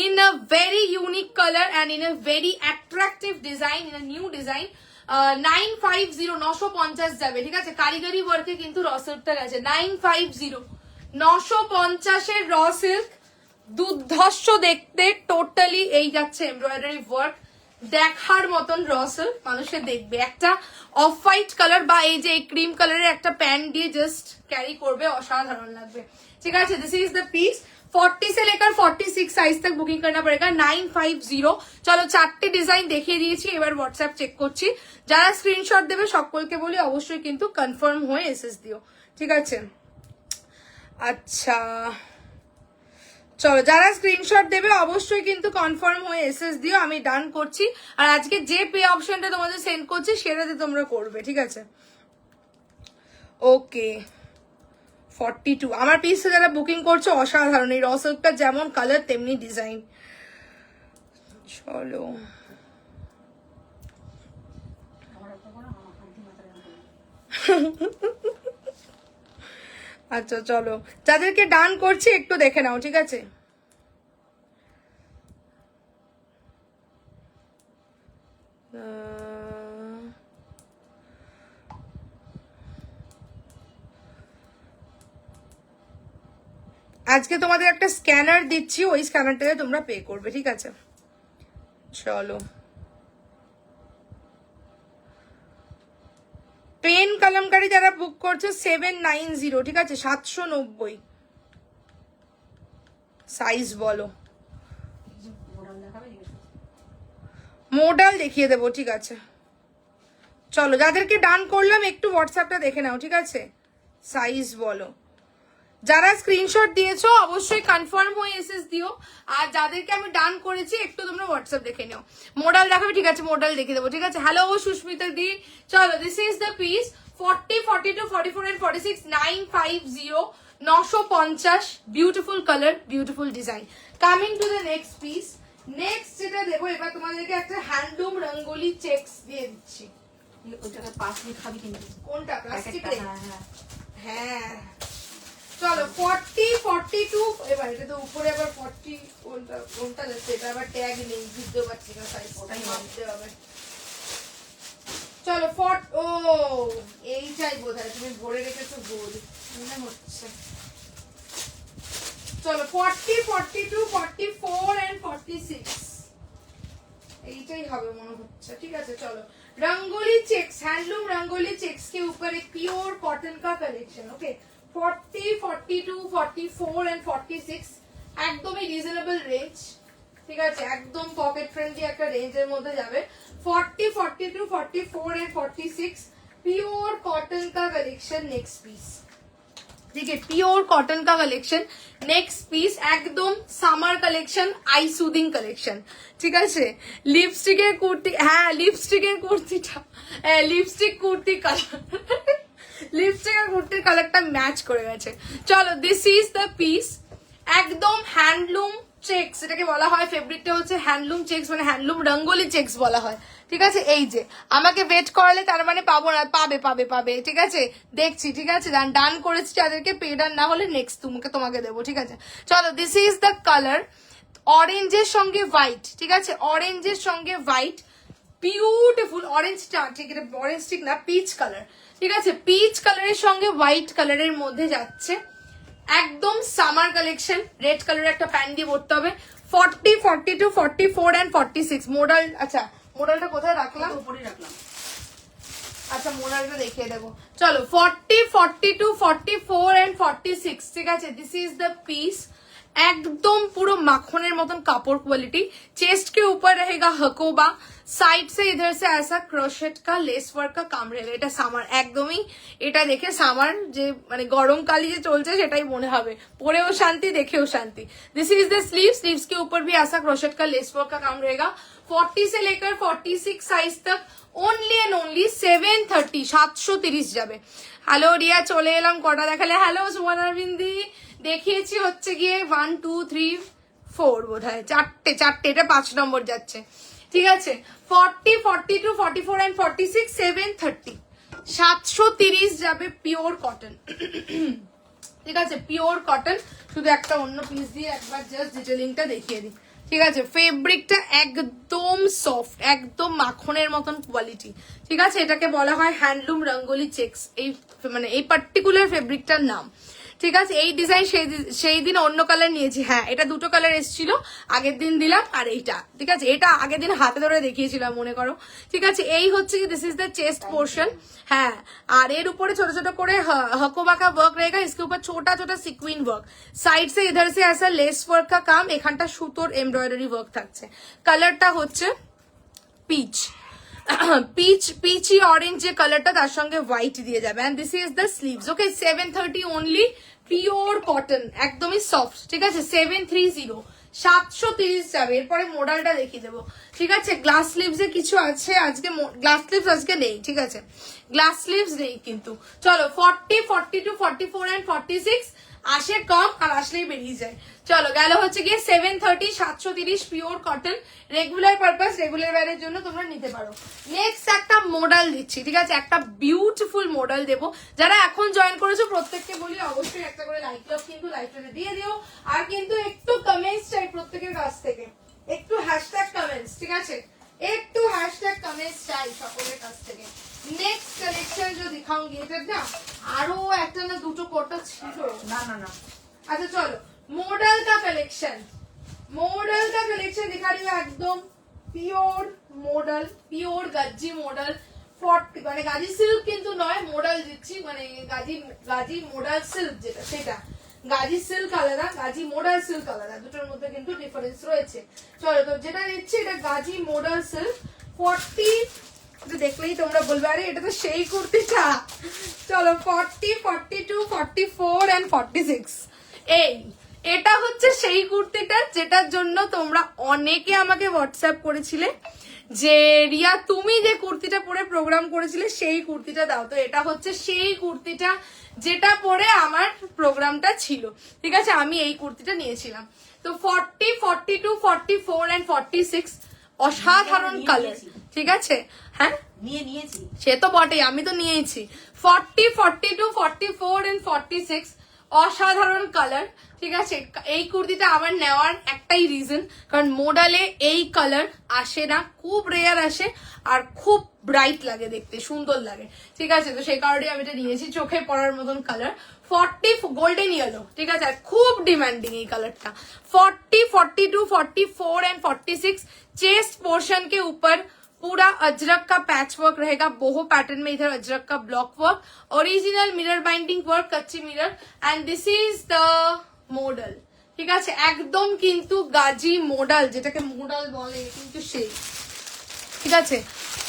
in a very unique color and in a very attractive design, in a new design। 950 950 যাবে, ঠিক আছে? কারিগরি ওয়ার্কে কিন্তু র সিল্কটা গেছে 950 950 এর র সিল্ক, দুর্ধর্ষ দেখতে, টোটালি এই যাচ্ছে এমব্রয়ডারি ওয়ার্ক, দেখার মতন র সিল্ক, মানুষে দেখবে। একটা অফ হোয়াইট কালার বা এই যে এই ক্রিম কালারের একটা প্যান্ট দিয়ে জাস্ট ক্যারি করবে, অসাধারণ লাগবে, ঠিক আছে? This is the piece. 40 से लेकर 46 साइज तक बुकिंग करना पड़ेगा, 950। চলো চারটে ডিজাইন দেখিয়ে দিয়েছি, এবার হোয়াটসঅ্যাপ চেক করছি। যারা স্ক্রিনশট দেবে সকলকে বলি অবশ্যই কিন্তু কনফার্ম হয়ে এসএস দিও, ঠিক আছে? আচ্ছা চলো, যারা স্ক্রিনশট দেবে অবশ্যই কিন্তু কনফার্ম হয়ে এসএস দিও, আমি ডান করছি। আর আজকে যে পে অপশনটা তোমাদের সেন্ড করছি সেটাতে তোমরা করবে, ঠিক আছে? ওকে 42 আমার পিসে যারা বুকিং করছো অসাধারণ, এই র সিল্কটা যেমন কালার তেমনি ডিজাইন। চলো আচ্ছা চলো, যাদেরকে ডান করছি একটু দেখে নাও, ঠিক আছে? আজকে তোমাদের একটা স্ক্যানার দিচ্ছি, ওই স্ক্যানারটাতে তোমরা পে করবে, ঠিক আছে? চলো পেন কলমকারি যারা বুক করছো 790, ঠিক আছে? 790 সাইজ বলো, মডেল দেখিয়ে দেবো, ঠিক আছে চলো। যাদেরকে ডান করলাম একটু হোয়াটসঅ্যাপটা দেখে নাও, ঠিক আছে। সাইজ বলো, যারা স্ক্রিনশট দিয়েছো অবশ্যই কনফার্ম হয়ে এসএস দিও, আর যাদেরকে আমি ডান করেছি একটু তোমরা হোয়াটসঅ্যাপ দেখে নিও। মডেল দেখাবে, ঠিক আছে মডেল দেখে দেবো, ঠিক আছে। হ্যালো সুস্মিতা দি, চলো this is the piece 40, 42, 44 and 46, 950, 950, beautiful colour, beautiful design. Coming to the next piece, next যেটা দেবো এবার তোমাদেরকে একটা হ্যান্ডলুম রঙ্গোলি চেকস দিয়ে দিচ্ছি। কোনটা প্লাস্টিক? হ্যাঁ চলো 40, 42, এবার এটা তো উপরে আবার 40, কোনটা যাচ্ছে এটা আবার ট্যাগ নেই, বুঝতে পারছি না সাইজ, ওটাই মাপতে হবে। চলো ও এইটাই বোধহয় তুমি ভরে রেখেছো, গোল মনে হচ্ছে। চলো 40, 42, 44 and 46, এইটাই হবে মনে হচ্ছে, ঠিক আছে। চলো rangoli checks, handloom rangoli checks के ऊपर एक प्योर कॉटन का कलेक्शन। ओके 40, 42, 44 and 46 একদমই রিজনেবল রেঞ্জ, ঠিক আছে, একদম পকেট ফ্রেন্ডলি একটা রেঞ্জের মধ্যে যাবে। 40, 42, 44 and 46 प्योर कॉटन का कलेक्शन। नेक्स्ट पीस, ठीक है, प्योर कॉटन का कलेक्शन। नेक्स्ट पीस একদম summer collection, I soothing collection, ঠিক আছে। লিপস্টিকের কুর্তি, হ্যাঁ লিপস্টিকের কুর্তিটা, লিপস্টিক কুর্তি কালার, লিপস্টিকের কুর্তির কালারটা ম্যাচ করে গেছে। চলো দিস ইজ দ্য পিস, একদম হ্যান্ডলুম চেক্স এটাকে বলা হয়, ফেব্রিকটা হচ্ছে হ্যান্ডলুম চেক্স, মানে হ্যান্ডলুম রঙ্গোলি চেক্স বলা হয়, ঠিক আছে। এই যে আমাকে ওয়েট করালে তার মানে পাবো না, পাবে পাবে পাবে, ঠিক আছে দেখছি, ঠিক আছে। ডান করেছি যাদেরকে, পে ডান না হলে নেক্সট তোমাকে দেবো, ঠিক আছে। চলো দিস ইজ দ্য কালার, অরেঞ্জের সঙ্গে হোয়াইট, ঠিক আছে, অরেঞ্জের সঙ্গে হোয়াইট, বিউটিফুল অরেঞ্জটা, ঠিক এটা অরেঞ্জ ঠিক না, পিচ কালার, ঠিক আছে, পিচ কালারের সঙ্গে হোয়াইট কালারের মধ্যে যাচ্ছে, একদম সামার কালেকশন। রেড কালারের একটা প্যান্ট দিয়ে পড়তে হবে। 40, 42, 44 and 46 মডেল। আচ্ছা মডেলটা কোথায় রাখলাম? উপরে রাখলাম। আচ্ছা মডেলটা দেখিয়ে দেবো। চলো 40, 42, 44 and 46, ঠিক আছে। দিস ইজ দ্য পিস, एकदम पूरा माखনের মতন কাপড় কোয়ালিটি। चेस्ट के ऊपर रहेगा हकोबा, साइड से इधर से ऐसा क्रोशेट का लेस वर्क का काम रहेगा। এটা সামার, একদমই এটা দেখে সামার যে মানে গরমকালে যে চলছে সেটাই মনে হবে, পরেও শান্তি দেখেও শান্তি। This is the sleeve, sleeves के ऊपर भी ऐसा क्रोशेट का लेस वर्क का काम रहेगा। 40 से लेकर 46 साइज तक ओनली एंड ओनली 730, 730 যাবে। হ্যালো রিয়া, চলে এলাম, কটা দেখালে? হ্যালো সুমনা বিন্দি, দেখিয়েছি হচ্ছে গিয়ে 1, 2, 3, 4 বোধ হয়, চারটে, এটা 5 নম্বর যাচ্ছে, ঠিক আছে। 40, 42, 44 and 46, 730, 730 যাবে পিওর কটন, ঠিক আছে, পিওর কটন। শুধু একটা অন্য পিস দিয়ে একবার জাস্ট ডিটেলিংটা দেখিয়ে দিই, ঠিক আছে। ফেব্রিকটা একদম সফট, একদম মাখনের মতন কোয়ালিটি, ঠিক আছে। এটাকে বলা হয় হ্যান্ডলুম রঙ্গোলি চেক্স, এই মানে এই পার্টিকুলার ফেব্রিকটার নাম, ঠিক আছে। এই ডিজাইন সেই দিন অন্য কালার নিয়েছি, হ্যাঁ এটা দুটো কালার এসেছিল, আগের দিন দিলাম, আর এইটা, ঠিক আছে, এটা আগের দিন হাতে ধরে দেখিয়েছিলাম মনে করো, ঠিক আছে। এই হচ্ছে কি this is the chest portion, হ্যাঁ, আর এর উপরে ছোট ছোট করে हकोबा का वर्क रहेगा, इसके ऊपर छोटा छोटा सिक्विन वर्क, साइड से इधर से ऐसा लेस वर्क का काम, এখানটা সুতোর এমব্রয়ডারি ওয়ার্ক থাকছে। কালারটা হচ্ছে পিচ, পিচি অরেঞ্জ যে কালারটা, তার সঙ্গে হোয়াইট দিয়ে যাবে। And this is the sleeves. Okay 730 only, pure cotton, একদমই সফট, ঠিক আছে। 730, 730 যাবে। এরপরে মডেলটা দেখিয়ে দেবো, ঠিক আছে। গ্লাস স্লিভস এ কিছু আছে আজকে, গ্লাস স্লিভস আজকে নেই, ঠিক আছে, গ্লাস স্লিভস নেই কিন্তু। চলো 40, 42, 44 and 46 আসে কম, আর আসলেই বেরিয়ে যায়। চলো গেল হচ্ছে গিয়ে 730, 730 pure cotton, regular purpose, regular ওয়্যারের জন্য তোমরা নিতে পারো। নেক্সট একটা মডেল দিচ্ছি, ঠিক আছে, একটা বিউটিফুল মডেল দেবো। যারা এখন জয়েন করেছো প্রত্যেককে বলি অবশ্যই একটা করে লাইক লাভ কিন্তু লাইভটাতে দিয়ে দিও, আর কিন্তু একটু কমেন্টস চাই প্রত্যেকের কাছ থেকে, একটু হ্যাশট্যাগ কমেন্টস, ঠিক আছে, একটু হ্যাশট্যাগ কমেন্টস চাই সকলের কাছ থেকে। নেক্সট কালেকশন जो दिखाऊंगी, এটা না আরো একটা না দুটো কোটা ছিল, না না না, আচ্ছা চলো मॉडल का कलेक्शन, मॉडल का कलेक्शन दिखा रही हूँ, एकदम pure model, pure Gazi model, 40 মানে গাজি সিল্ক কিন্তু নয়, মডেল দিচ্ছি, মানে গাজি মডেল সিল্ক যেটা সেটা। গাজি সিল্ক আলাদা, গাজি মোডাল সিল্ক আলাদা, দুটোর মধ্যে কিন্তু ডিফারেন্স রয়েছে। চলো তো যেটা দিচ্ছি এটা গাজি মোডাল সিল্ক 40, দেখলেই তোমরা বলবে আরে এটা তো সেই কুর্তিটা। চলো 40, 42, 44 and 46, এটা হচ্ছে সেই কুর্তিটা যেটার জন্য তোমরা অনেকে আমাকে হোয়াটসঅ্যাপ করেছিলে যে রিয়া তুমি যে কুর্তিটা পরে প্রোগ্রাম করেছিলে সেই কুর্তিটা দাও। তো এটা হচ্ছে সেই কুর্তিটা যেটা পরে আমার প্রোগ্রামটা ছিল, ঠিক আছে, আমি এই কুর্তিটা নিয়েছিলাম। তো 40, 42, 44 and 46 অসাধারণ কালার, ঠিক আছে। হ্যাঁ নিয়েছি সে তো বটেই, আমি তো নিয়েছি। 40, 42, 44 and 46 অসাধারণ কালার, ঠিক আছে। এই কুর্তিটা আমার নেওয়ার একটাই রিজন, কারণ মোডালে এই কালার আসে না, খুব রেয়ার আসে আর খুব ব্রাইট লাগে দেখতে, সুন্দর লাগে, ঠিক আছে। তো সেই কারণে আমি এটা নিয়েছি, চোখে পড়ার মতন কালার। 40 গোল্ডেন ইয়েলো, ঠিক আছে, আর খুব ডিমান্ডিং এই কালারটা। 40, 42, 44 and 46 चेस्ट पोर्शन के ऊपर पूरा अजरक का पैच वर्क रहेगा, बोहो पैटर्न में इधर अजरक का block work, original mirror binding work, कच्ची mirror, and this is the model, ঠিক আছে। একদম কিন্তু গাজি মডেল, যেটাকে মডেল বলে কিন্তু সেই, ঠিক আছে।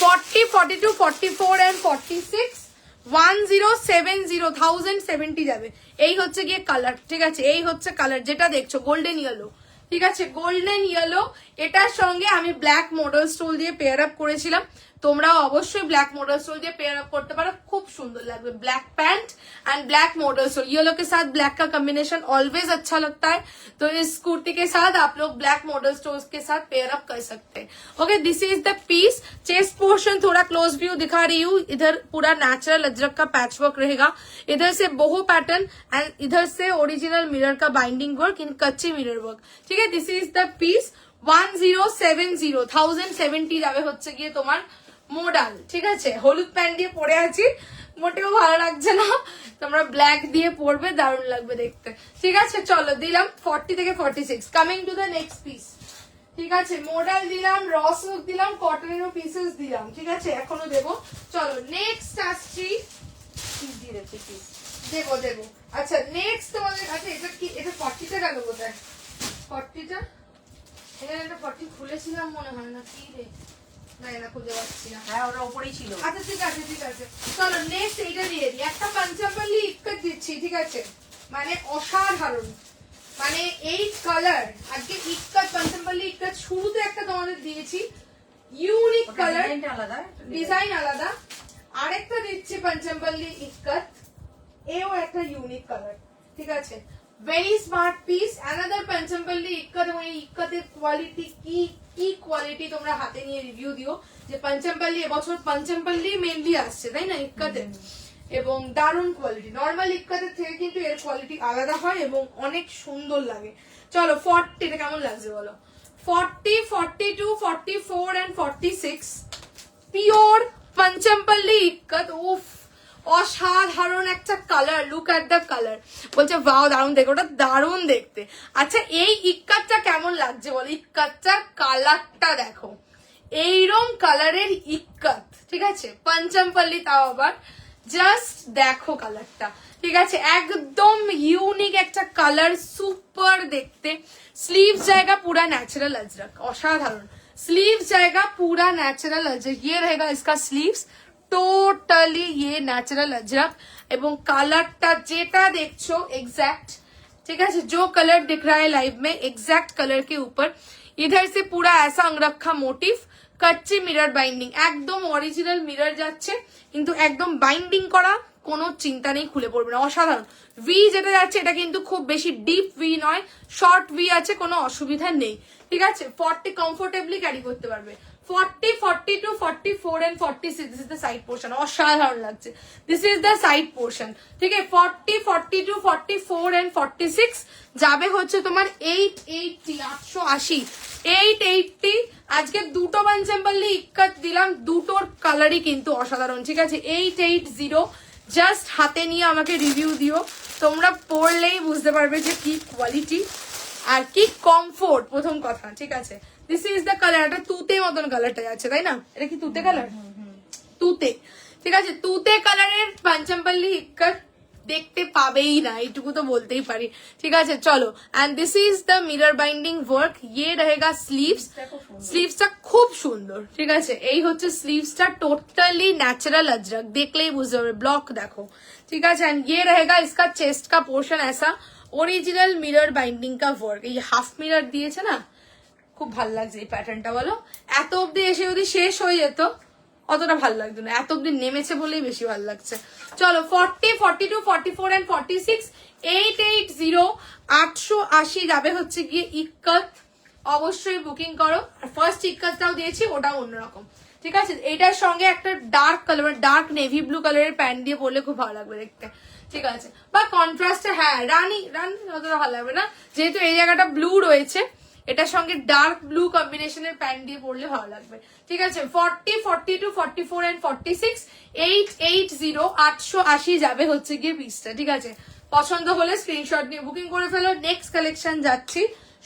40, 42, 44 and 46 1070 যাবে। এই হচ্ছে গিয়ে কালার, ঠিক আছে, এই হচ্ছে কালার যেটা দেখছো গোল্ডেন ইয়েলো, ঠিক আছে, গোল্ডেন ইয়েলো। এটার সঙ্গে আমি ব্ল্যাক মডেল স্টোল দিয়ে পেয়ার আপ করেছিলাম, তোমরাও অবশ্যই ব্ল্যাক মডেল स्टोल দিয়ে पेयर अप करते पारो, खूब सुंदर लगता है। Black pant and black model stole, yellow के साथ ब्लैक का कॉम्बिनेशन ऑलवेज अच्छा लगता है, तो इस कुर्ती के साथ आप लोग ब्लैक मॉडल स्टोल के साथ पेयर अप कर सकते हैं। Okay, this is the piece. Chest portion थोड़ा क्लोज व्यू दिखा रही हूँ, इधर पूरा नेचुरल अजरक का पैच वर्क रहेगा, इधर से बोहो पैटर्न एंड इधर से ओरिजिनल मिरर का बाइंडिंग वर्क इन कच्ची मिरर वर्क, ठीक है। दिस इज द पीस 1070 যাবে হচ্ছে গিয়ে তোমার মডাল, ঠিক আছে। হলুদ প্যান্ট দিয়ে পরে আছি, মোটেও ভালো লাগছে না, তোমরা ব্ল্যাক দিয়ে পরবে, দারুণ লাগবে দেখতে, ঠিক আছে। চলো দিলাম 40 থেকে 46। Coming to the next piece, ঠিক আছে, মডাল দিলাম, র সিল্ক দিলাম, কটনেরও পিসেস দিলাম, ঠিক আছে, এখনো দেবো। চলো নেক্সট আসছি, দেবো। আচ্ছা নেক্সট তোমাদের কাছে এটা কি, এটা 40টা গেল কোথায়, 40টা এখানে একটা 40 খুলেছিলাম মনে হয় না, কি রে না খুঁজে পাচ্ছি না। হ্যাঁ ওটা উপরেই ছিল। আচ্ছা ঠিক আছে চলো নেক্সট এইটা দিয়ে দিই। একটা পাঞ্জাবি ইক্কত দিচ্ছি, ঠিক আছে, মানে অসাধারণ, মানে এই কালার আজকে ইক্কত পাঞ্জাবি ইক্কত শুরুতে একটা তোমাদের দিয়েছি, ইউনিক কালার, ডিজাইন আলাদা। আরেকটা দিচ্ছি পাঞ্জাবি ইক্কত, এও একটা ইউনিক কালার, ঠিক আছে। Very smart piece, another Punjabi ikat. এবং এই ইক্কতের কোয়ালিটি কি কোয়ালিটি তোমরা হাতে নিয়ে রিভিউ দিও, যে পাঞ্জাবি এবছর পাঞ্জাবি মেনলি আসছে তাই না ইক্কতের, এবং দারুণ কোয়ালিটি। নর্মাল ইক্কতের থেকে কিন্তু এর কোয়ালিটি আলাদা হয় এবং অনেক সুন্দর লাগে। চলো 40 এটা কেমন লাগছে বলো। 40, 42, 44 and 46 পিওর পাঞ্জাবি ইক্কত। উফ অসাধারণ একটা colour, look at the colour, বলছে ওয়াও দারুণ দেখো, ওটা দারুণ দেখতে। আচ্ছা এই ইক্কাতটা কেমন লাগছে বলো, ইক্কাতটার কালারটা দেখো, এইরকম কালারের ইক্কাত, ঠিক আছে, পাঞ্জাবি, তাও আবার জাস্ট দেখো কালারটা, ঠিক আছে, একদম ইউনিক একটা কালার, সুপার দেখতে। স্লিভ জায়গা পুরা ন্যাচারাল अजरक, অসাধারণ স্লিভ জায়গা পুরা ন্যাচারাল अजरक, ये रहेगा इसका स्लीव्स, টোটালি ये नेचुरल अजरक। এবং কালারটা যেটা দেখছো एग्जैक्ट, ठीक है, जो कलर दिख रहा है लाइव में एग्जैक्ट कलर के ऊपर इधर से पूरा ऐसा अंगरखा मोटिव, कच्ची मिरर बाइंडिंग, একদম অরিজিনাল মিরর যাচ্ছে কিন্তু একদম বাইন্ডিং করা, কোনো চিন্তা নেই, খুলে পড়বে না, অসাধারণ। ভি যেটা যাচ্ছে এটা কিন্তু খুব বেশি ডিপ ভি নয়, শর্ট ভি আছে, কোনো অসুবিধা নেই, ঠিক আছে। 40 কমফোর্টেবলি ক্যারি করতে পারবে। 40, 42, 44 and 46 this is the side portion, অসাধারণ লাগছে, this is the side portion, ঠিক আছে। 40, 42, 44 and 46 যাবে হচ্ছে তোমার 880, 880, 880। আজকে দুটো পাঞ্জাবি ইক্কত দিলাম, দুটোর কালারই কিন্তু অসাধারণ, ঠিক আছে। 880 জাস্ট হাতে নিয়ে আমাকে রিভিউ দিও, তোমরা পড়লেই বুঝতে পারবে যে কি কোয়ালিটি আর কি কমফোর্ট, প্রথম কথা, ঠিক আছে। দিস ইজ দ্য কালার, এটা তুতে মতন কালারটা যাচ্ছে তাই না, এটা কি তুতে কালার, তুতে, ঠিক আছে, তুতে কালারের পাঞ্জাবি ইক্কত, দেখতে পাবেই না, এইটুকু তো বলতেই পারি। ঠিক আছে চলো, and this is the mirror binding work. ইয়ে রহেগা স্লিভস, স্লিভসটা খুব সুন্দর। ঠিক আছে, এই হচ্ছে স্লিভসটা, টোটালি ন্যাচারাল अजरक, দেখলেই বুঝতে পারবে, ব্লক দেখো। ঠিক আছে, एंड ये रहेगा इसका चेस्ट का पोर्शन, ऐसा ओरिजिनल मिरर बाइंडिंग का वर्क। এই হাফ মিরর দিয়েছে না, খুব ভালো লাগছে এই প্যাটার্নটা। বলো এত অব্দি এসে যদি শেষ হয়ে যেত অতটা ভালো লাগতো না, এত অব্দি নেমেছে বলেই বেশি ভালো লাগছে। চলো 40, 42, 44 এন্ড 46, 880 880 যাবে হচ্ছে গিয়ে ইক্কত। অবশ্যই বুকিং করো। আর ফার্স্ট ইক্কতটাও দিয়েছি, ওটাও অন্যরকম। ঠিক আছে, এটার সঙ্গে একটা dark colour, dark navy blue কালারের প্যান্ট দিয়ে পরলে খুব ভালো লাগবে দেখতে। ঠিক আছে, বা কন্ট্রাস্টে, হ্যাঁ রানি রানি অতটা ভালো লাগবে না, যেহেতু এই জায়গাটা ব্লু রয়েছে, এটার সঙ্গে ডার্ক ব্লু কম্বিনেশনের প্যান্ট দিয়ে পরলে ভালো লাগবে। ঠিক আছে, 40, 42, 44 এন্ড 46, 880 880 যাবে হচ্ছে গিয়ে পিসটা। ঠিক আছে, পছন্দ হলে স্ক্রিনশট নিয়ে বুকিং করে ফেলো। নেক্সট কালেকশন যাচ্ছি,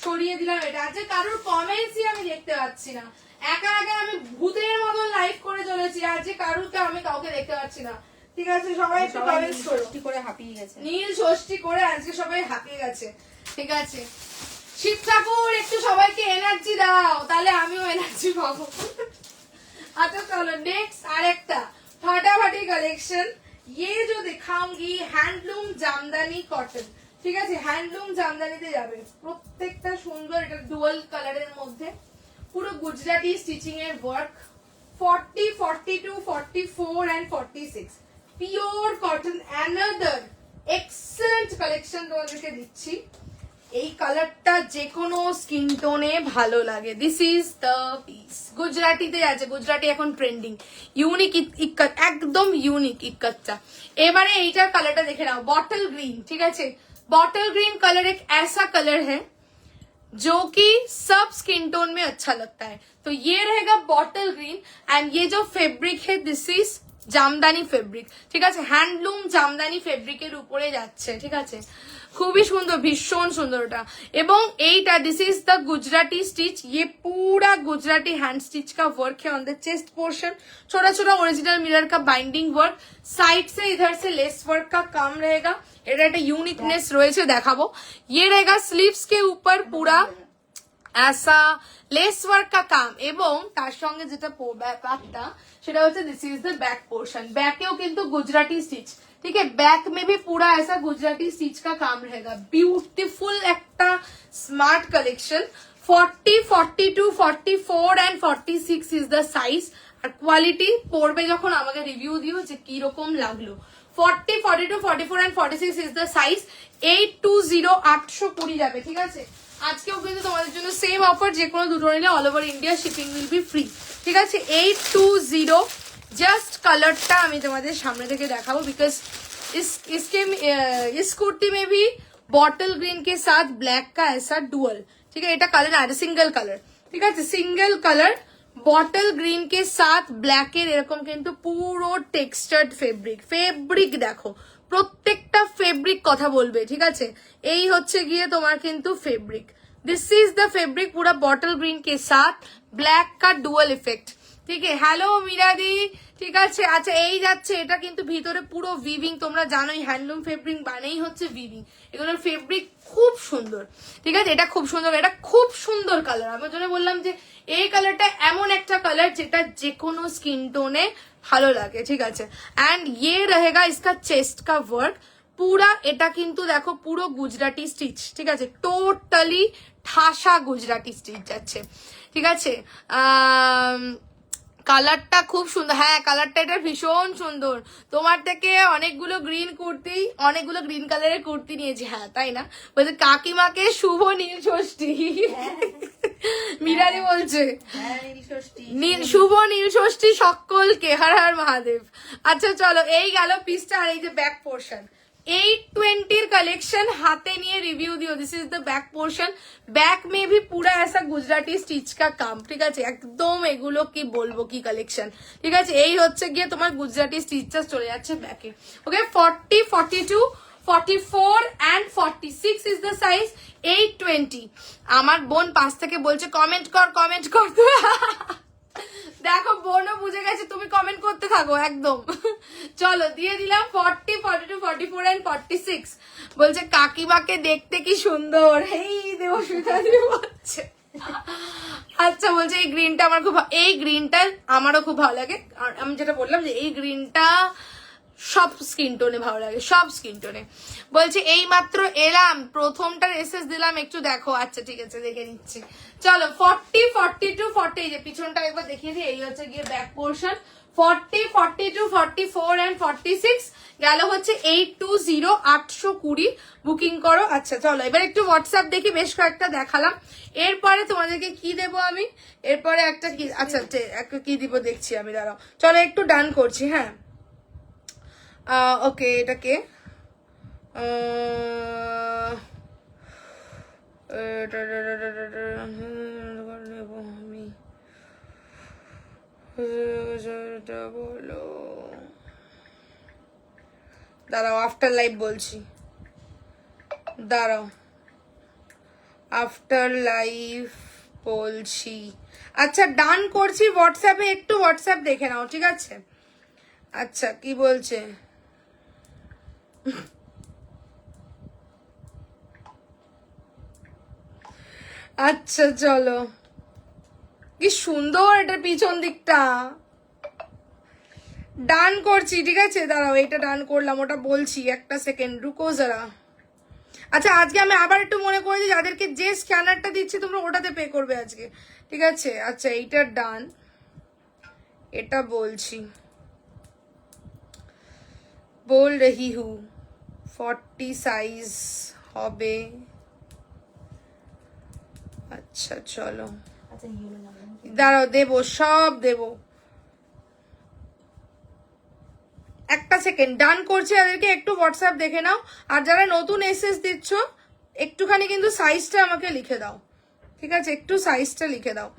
সরিয়ে দিলাম এটা। আজকে কারোর কমেন্টসই আমি দেখতে পাচ্ছি না, একা একা আমি ভূতের মতন লাইভ করে চলেছি, আজকে কারুরকে আমি কাউকে দেখতে পাচ্ছি না। ঠিক আছে, সবাই একটু কমেন্টস করো। করে হাঁপিয়ে গেছে, নীল ষষ্ঠী করে আজকে সবাই হাঁপিয়ে গেছে। ঠিক আছে, শিব ঠাকুর একটু সবাইকে এনার্জি দাও, তাহলে আমিও এনার্জি পাবো। আচ্ছা চলো নেক্সট আরেকটা ফাটাফাটি কালেকশন। ये जो दिखाऊंगी हैंडलूम জামদানি কটন। ঠিক আছে, হ্যান্ডলুম জামদানিতে যাবে, প্রত্যেকটা সুন্দর। এটা ডুয়াল কালারের মধ্যে, পুরো গুজরাটি স্টিচিং এর work. 40, 42, 44 and 46 pure cotton. Another excellent collection তোমাদেরকে দিচ্ছি। এই কালারটা যে কোনো স্কিন টোনে ভালো লাগে। This is the piece. গুজরাটিতে আছে, গুজরাটি এখন ট্রেন্ডিং। ইউনিক ইক্কত, একদম ইউনিক ইক্কতটা। এবারে এইটার কালারটা দেখে নাও, বটল গ্রিন। ঠিক আছে, बॉटल ग्रीन कलर एक ऐसा कलर है जो कि सब स्किन टोन में अच्छा लगता है। तो ये रहेगा बॉटल ग्रीन एंड ये जो फैब्रिक है दिस इज জামদানি ফেব্রিক। ঠিক আছে, হ্যান্ডলুম জামদানি ফেব্রিকের উপরে যাচ্ছে। ঠিক আছে, খুবই সুন্দর, ভীষণ সুন্দর ওটা। এবং এইটা this is the Gujarati stitch, ये पूरा गुजराती हैंड स्टिच का वर्क है ऑन द चेस्ट पोर्शन। छोटा छोटा ओरिजिनल मिरर का बाइंडिंग वर्क, साइड से इधर से लेस वर्क का काम रहेगा। এটা একটা ইউনিকনেস রয়েছে, দেখাবো। ये रहेगा स्लीव्स के ऊपर पूरा ऐसा लेस वर्क का काम, এবং তার সঙ্গে যেটা ব্যাপারটা সেটা হচ্ছে this is the back portion. बैकेও কিন্তু गुजराती स्टिच। ठीक है, बैक में भी पूरा ऐसा गुजराती स्टिच का काम रहेगा। ब्यूटीफुल একটা smart collection. 40, 42, 44 and 46 is the size. আর কোয়ালিটি পড়বে যখন আমাকে রিভিউ দিও যে কি রকম লাগলো। 40, 42, 44 এন্ড 46 ইজ দ্য সাইজ। 820 820 যাবে। ঠিক আছে, আজকেও কিন্তু তোমাদের জন্য সেম অফার, যে কোনো দুটো নিলে all over India shipping will be free. ঠিক আছে, 820। জাস্ট কালারটা আমি তোমাদের সামনে থেকে দেখাবো, बिकॉज इस कुर्ती में भी बॉटल ग्रीन के साथ ब्लैक का ऐसा डुअल। ठीक है, এটা কালার আর সিঙ্গেল কালার। ঠিক আছে, সিঙ্গেল কালার বটল গ্রিন কে সাথ ব্ল্যাক এর এরকম কিন্তু পুরো টেক্সচার্ড ফেব্রিক। ফেব্রিক দেখো, প্রত্যেকটা ফেব্রিক কথা বলবে। ঠিক আছে, এই হচ্ছে গিয়ে তোমার কিন্তু fabric. This is the fabric पूरा बॉटल ग्रीन के साथ ब्लैक का डुअल इफेक्ट। ঠিক আছে, হ্যালো মিরাদি। ঠিক আছে, আচ্ছা এই যাচ্ছে, এটা কিন্তু ভিতরে পুরো উইভিং। তোমরা জানোই হ্যান্ডলুম ফেব্রিক মানেই হচ্ছে উইভিং। এগুলোর ফেব্রিক খুব সুন্দর। ঠিক আছে, এটা খুব সুন্দর, এটা খুব সুন্দর কালার। আমি জন্য বললাম যে এই কালারটা এমন একটা কালার যেটা যে কোনো স্কিন টোনে ভালো লাগে। ঠিক আছে, এন্ড ये रहेगा इसका चेस्ट का वर्क पूरा। এটা কিন্তু দেখো পুরো গুজরাটি স্টিচ। ঠিক আছে, টোটালি ঠাসা গুজরাটি স্টিচ যাচ্ছে। ঠিক আছে, কালারটা খুব সুন্দর। হ্যাঁ, কালারটা এটা ভীষণ সুন্দর। তোমার থেকে অনেকগুলো গ্রিন কুর্তি, অনেকগুলো গ্রিন কালারের কুর্তি নিয়েছি। হ্যাঁ তাই না, বলছে কাকিমাকে শুভ নীল ষষ্ঠী। মিরাদি বলছে শুভ নীল ষষ্ঠী সকলকে, হর হর মহাদেব। আচ্ছা চলো, এই গেল পিসটা। আর এই যে ব্যাক পোর্শন 820 कलेक्शन हाथे निये रिव्यू दियो। This is the back portion. Back में भी पूरा ऐसा गुजराटी स्टिच का काम। ঠিক আছে, একদম এগুলো কি বলবো কি কালেকশন। ঠিক আছে, এই হচ্ছে গিয়ে তোমার গুজরাটি স্টিচটা চলে যাচ্ছে ব্যাকে। ওকে, 40, 42, 44 এন্ড 46 ইজ দ্য সাইজ। 820। আমার বোন পাশ থেকে বলছে কমেন্ট কর কমেন্ট কর। দেখো বোনও বুঝে গেছে, তুমি কমেন্ট করতে থাকো একদম। চলো দিয়ে দিলাম 40, 42, 44 এন্ড 46। বলছে কাকিমাকে দেখতে কি সুন্দর, এই দেবস্মিতা দি বলছে। আচ্ছা বলছে এই গ্রিনটা আমার খুব, এই গ্রিনটা আমারও খুব ভালো লাগে। আর আমি যেটা বললাম যে এই গ্রিনটা সব স্কিন টোনে ভালো লাগে, সব স্কিন টোনে। বলছে এই মাত্র এলাম, প্রথমটার এসএস দিলাম, একটু দেখো। আচ্ছা ঠিক আছে, দেখে নিচ্ছি। চলো 40, 42, 40, এই যে পিছনটা একবার দেখিয়ে দিই, এই হচ্ছে গিয়ে ব্যাক পোর্শন। 40, 42, 44 এন্ড 46 গেল হচ্ছে 820, 820 বুকিং করো। আচ্ছা চলো এবার একটু হোয়াটসঅ্যাপ দেখি, বেশ কয়েকটা দেখালাম। এরপরে তোমাদেরকে কি দেবো আমি, এরপরে একটা কি, আচ্ছা একটা কি দিব দেখছি আমি, দাঁড়াও। চলো একটু ডান করছি, হ্যাঁ ওকে। এটাকে আমি বলো, দাঁড়াও আফটার লাইভ বলছি, দাঁড়াও আফটার লাইভ বলছি। আচ্ছা ডান করছি হোয়াটসঅ্যাপে, একটু হোয়াটসঅ্যাপ দেখে নাও, ঠিক আছে? আচ্ছা কি বলছে, আচ্ছা চলো, কি সুন্দর এটার পিছন দিকটা। ডান করছি, ঠিক আছে? দাঁড়াও এটা ডান করলাম, ওটা বলছি, একটা সেকেন্ড রুকো যারা। আচ্ছা আজকে আমি আবার একটু মনে করেছি যাদেরকে যে স্ক্যানারটা দিচ্ছি তোমরা ওটাতে পে করবে আজকে, ঠিক আছে? আচ্ছা এইটা ডান, এটা বলছি, बोल रही हूँ 40 সাইজ হবে। আচ্ছা চলো দাঁড়াও, দেবো সব দেবো, একটা সেকেন্ড ডান করছি। তাদেরকে একটু হোয়াটসঅ্যাপ দেখে নাও, আর যারা নতুন এসএস দিচ্ছ একটুখানি কিন্তু সাইজটা আমাকে লিখে দাও, ঠিক আছে? একটু সাইজটা লিখে দাও।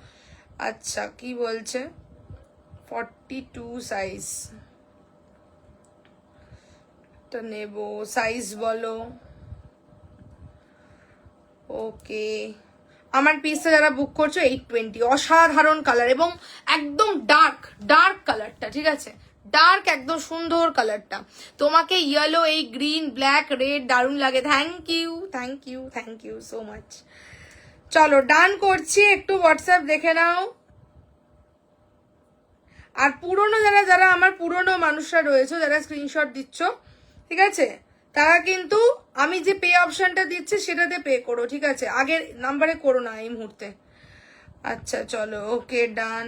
আচ্ছা কি বলছে, 42 সাইজ টা নেব, সাইজ বলো। ওকে আমার পিসটা যারা বুক করছো 820, অসাধারণ কালার এবং একদম ডার্ক ডার্ক কালারটা, ঠিক আছে? ডার্ক একদম সুন্দর কালারটা। তোমাকে ইয়েলো, এই গ্রিন, ব্ল্যাক, রেড দারুণ লাগে। Thank you, thank you, thank you so much. চলো ডান করছি, একটু হোয়াটসঅ্যাপ দেখে নাও। আর পুরনো যারা যারা আমার পুরনো মানুষরা রয়েছে, যারা স্ক্রিনশট দিচ্ছ, ঠিক আছে, তারা কিন্তু আমি যে পে অপশনটা দিচ্ছি সেটাতে পে করো, ঠিক আছে? আগের নাম্বারে করো না এই মুহূর্তে। আচ্ছা চলো ওকে ডান।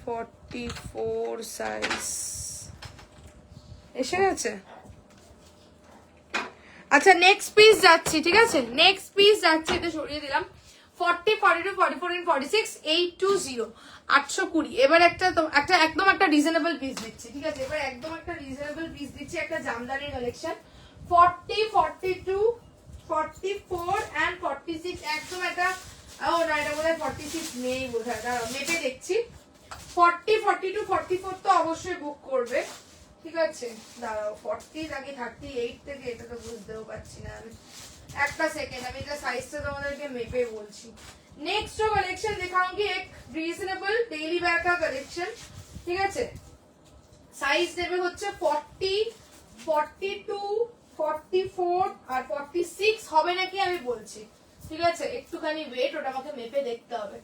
44 সাইজ এসে গেছে। আচ্ছা নেক্সট পিস যাচ্ছি, ঠিক আছে? নেক্সট পিস যাচ্ছি, এটা সরিয়ে দিলাম। 40, 42, 44 and 46, 820, 820। এবার একটা একদম একটা রিজনেবল পিস দিচ্ছি, ঠিক আছে? এবার একদম একটা রিজনেবল পিস দিচ্ছি, একটা জামদানির কালেকশন। 40, 42, 44 and 46 একদম একটা, ও না এটা বোধহয় 46 নেই বোধহয়, দাঁড়াও মেপে দেখছি। 40, 42, 44 তো অবশ্যই বুক করবে, ঠিক আছে? দাঁড়াও 40 নাকি 38 থেকে, এটা তো বুঝতেও পারছি না আমি, একটা সেকেন্ড আমি এটা সাইজটা তোমাদেরকে মেপে বলছি। नेक्स्ट जो कलेक्शन दिखाऊंगी एक রিজনেবল ডেইলি ওয়্যার का कलेक्शन, ঠিক আছে? সাইজ দেবে হচ্ছে 40, 42, 44 আর 46 হবে নাকি আমি বলছি, ঠিক আছে? একটুখানি ওয়েট, ওটা আমাকে মেপে দেখতে হবে,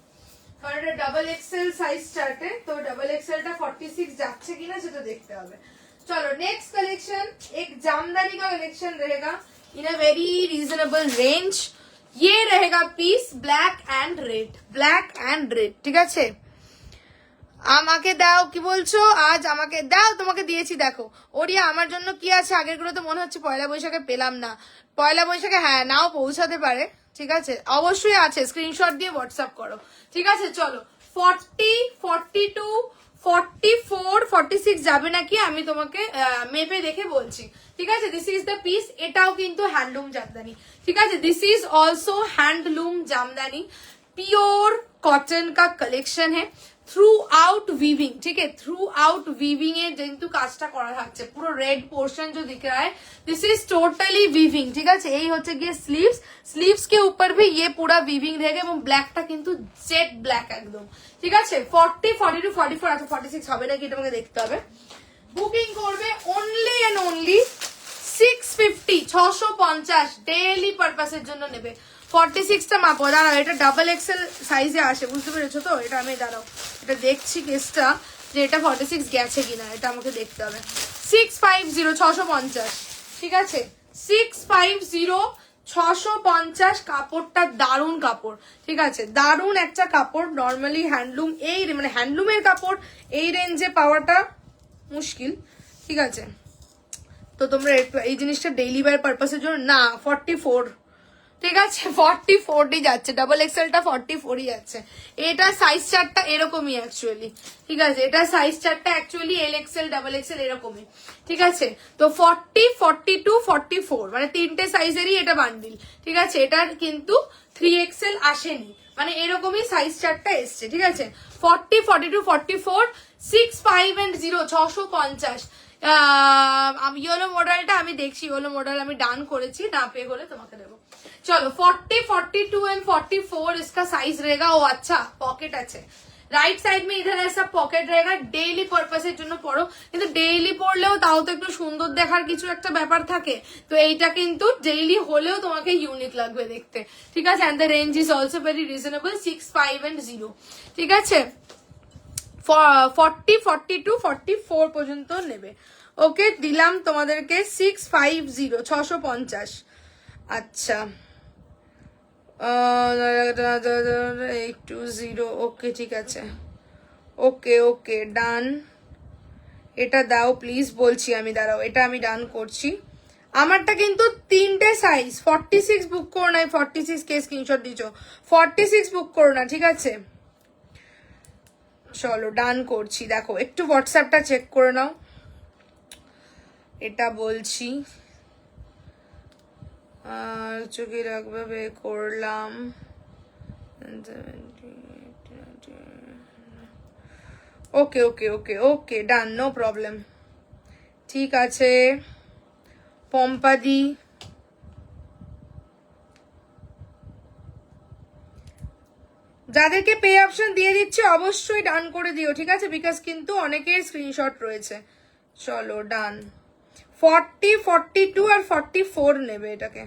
কারণ এটা ডাবল এক্সেল সাইজ চার্টে, তো ডাবল এক্সেলটা 46 যাচ্ছে কিনা সেটা দেখতে হবে। चलो नेक्स्ट कलेक्शन एक जामदानी का कलेक्शन रहेगा in a very reasonable range. ये रहेगा piece black and red, black and red, ঠিক আছে? আমাকে দাও, কি বলছো? আজ আমাকে দাও, তোমাকে দিয়েছি দেখো। ওরিয়া আমার জন্য কি আছে, আগের গুলো তো মনে হচ্ছে পয়লা বৈশাখে পেলাম না। পয়লা বৈশাখে হ্যাঁ নাও পৌঁছাতে পারে, ঠিক আছে? অবশ্যই আছে, স্ক্রিনশট দিয়ে হোয়াটসঅ্যাপ করো, ঠিক আছে? চলো 40, 42, 44, 46 যাবে নাকি আমি তোমাকে মেপে দেখে বলছি, ঠিক আছে? দিস ইজ দ্য পিস, এটাও কিন্তু হ্যান্ডলুম জামদানি, ঠিক আছে? This is also handloom jamdani, pure cotton का कलेक्शन है। থ্রু আউট উইভিং, ठीक है, थ्रू आउट वीविंग এর কিন্তু কাজটা করা থাকছে, পুরো রেড পোর্শন जो दिख रहा है दिस इज टोटली वीविंग, ঠিক আছে। এই হচ্ছে গিয়ে স্লিভস, স্লিভস के ऊपर भी ये पूरा वीविंग रहेगा এবং ব্ল্যাকটা কিন্তু জেড ব্ল্যাক একদম, ঠিক আছে। 40 42 44 আচ্ছা 46 হবে নাকি এটা আমাকে দেখতে হবে। বুকিং করবে অনলি এন্ড অনলি 650 650 ডেইলি পারপাসের জন্য নেবে। 46টা মাপো, দাঁড়াও এটা ডাবল এক্সেল সাইজে আসে, বুঝতে পেরেছো তো। এটা আমি দাঁড়াও এটা দেখছি কেসটা যে এটা 46 গেছে কিনা, এটা আমাকে দেখতে হবে। 650 650, ঠিক আছে 650 650। কাপড়টা দারুণ কাপড়, ঠিক আছে, দারুণ একটা কাপড়। নর্মালি হ্যান্ডলুম এই মানে হ্যান্ডলুমের কাপড় এই রেঞ্জে পাওয়াটা মুশকিল, ঠিক আছে। তো তোমরা এই জিনিসটা ডেইলি ওয়্যার পারপাসের জন্য না 44, ঠিক আছে 44ই যাচ্ছে, ডাবল এক্সেলটা 44ই যাচ্ছে। এটা সাইজ চার্টটা এরকমই অ্যাকচুয়ালি, ঠিক আছে, এটা সাইজ চার্টটা actually L XL double XL এরকমই, ঠিক আছে। তো 40 42 44 মানে তিনটে সাইজেরই এটা বান্ডিল, ঠিক আছে। এটার কিন্তু 3XL আসেনি, মানে এরকমই সাইজ চার্টটা এসছে, ঠিক আছে। 40 42 44 650 650। ইয়েলো মডেলটা আমি দেখছি, ইয়েলো মডেল আমি ডান করেছি, না পে করে তোমাকে দেবো। चलो 40 42 एंड 44 इसका साइज रहेगा। ओ अच्छा पॉकेट আছে, রাইট সাইড में इधर ऐसा पॉकेट रहेगा। ডেইলি পারপাসের জন্য পড়ো, কিন্তু ডেইলি পড়লেও তাও তো একটু সুন্দর দেখার কিছু একটা ব্যাপার থাকে, তো এইটা কিন্তু ডেইলি হলেও তোমাকে ইউনিক লাগবে দেখতে, ঠিক আছে। And the range is also very reasonable 65 ঠিক আছে। 40 42 44 পর্যন্ত নেবে। ওকে দিলাম তোমাদেরকে 650 650। আচ্ছা 820, ওকে ঠিক আছে, ওকে ওকে ডান। এটা দাও প্লিজ বলছি আমি, দাঁড়াও এটা আমি ডান করছি। আমারটা কিন্তু তিনটে সাইজ, 46 বুক করো না, 46 কে স্ক্রিনশট দিচ্ছ, 46 বুক করো না, ঠিক আছে। চলো ডান করছি, দেখো একটু হোয়াটসঅ্যাপটা চেক করে নাও, এটা বলছি। আর চোখে রাখবে করলাম, ওকে ওকে ওকে ওকে ডান, নো প্রবলেম, ঠিক আছে। পম্পাদি যাদেরকে পে অপশন দিয়ে দিচ্ছে অবশ্যই ডান করে দিও, ঠিক আছে, বিকজ কিন্তু অনেকের স্ক্রিনশট রয়েছে। চলো ডান। 40 42 আর 44 নেবে এটাকে।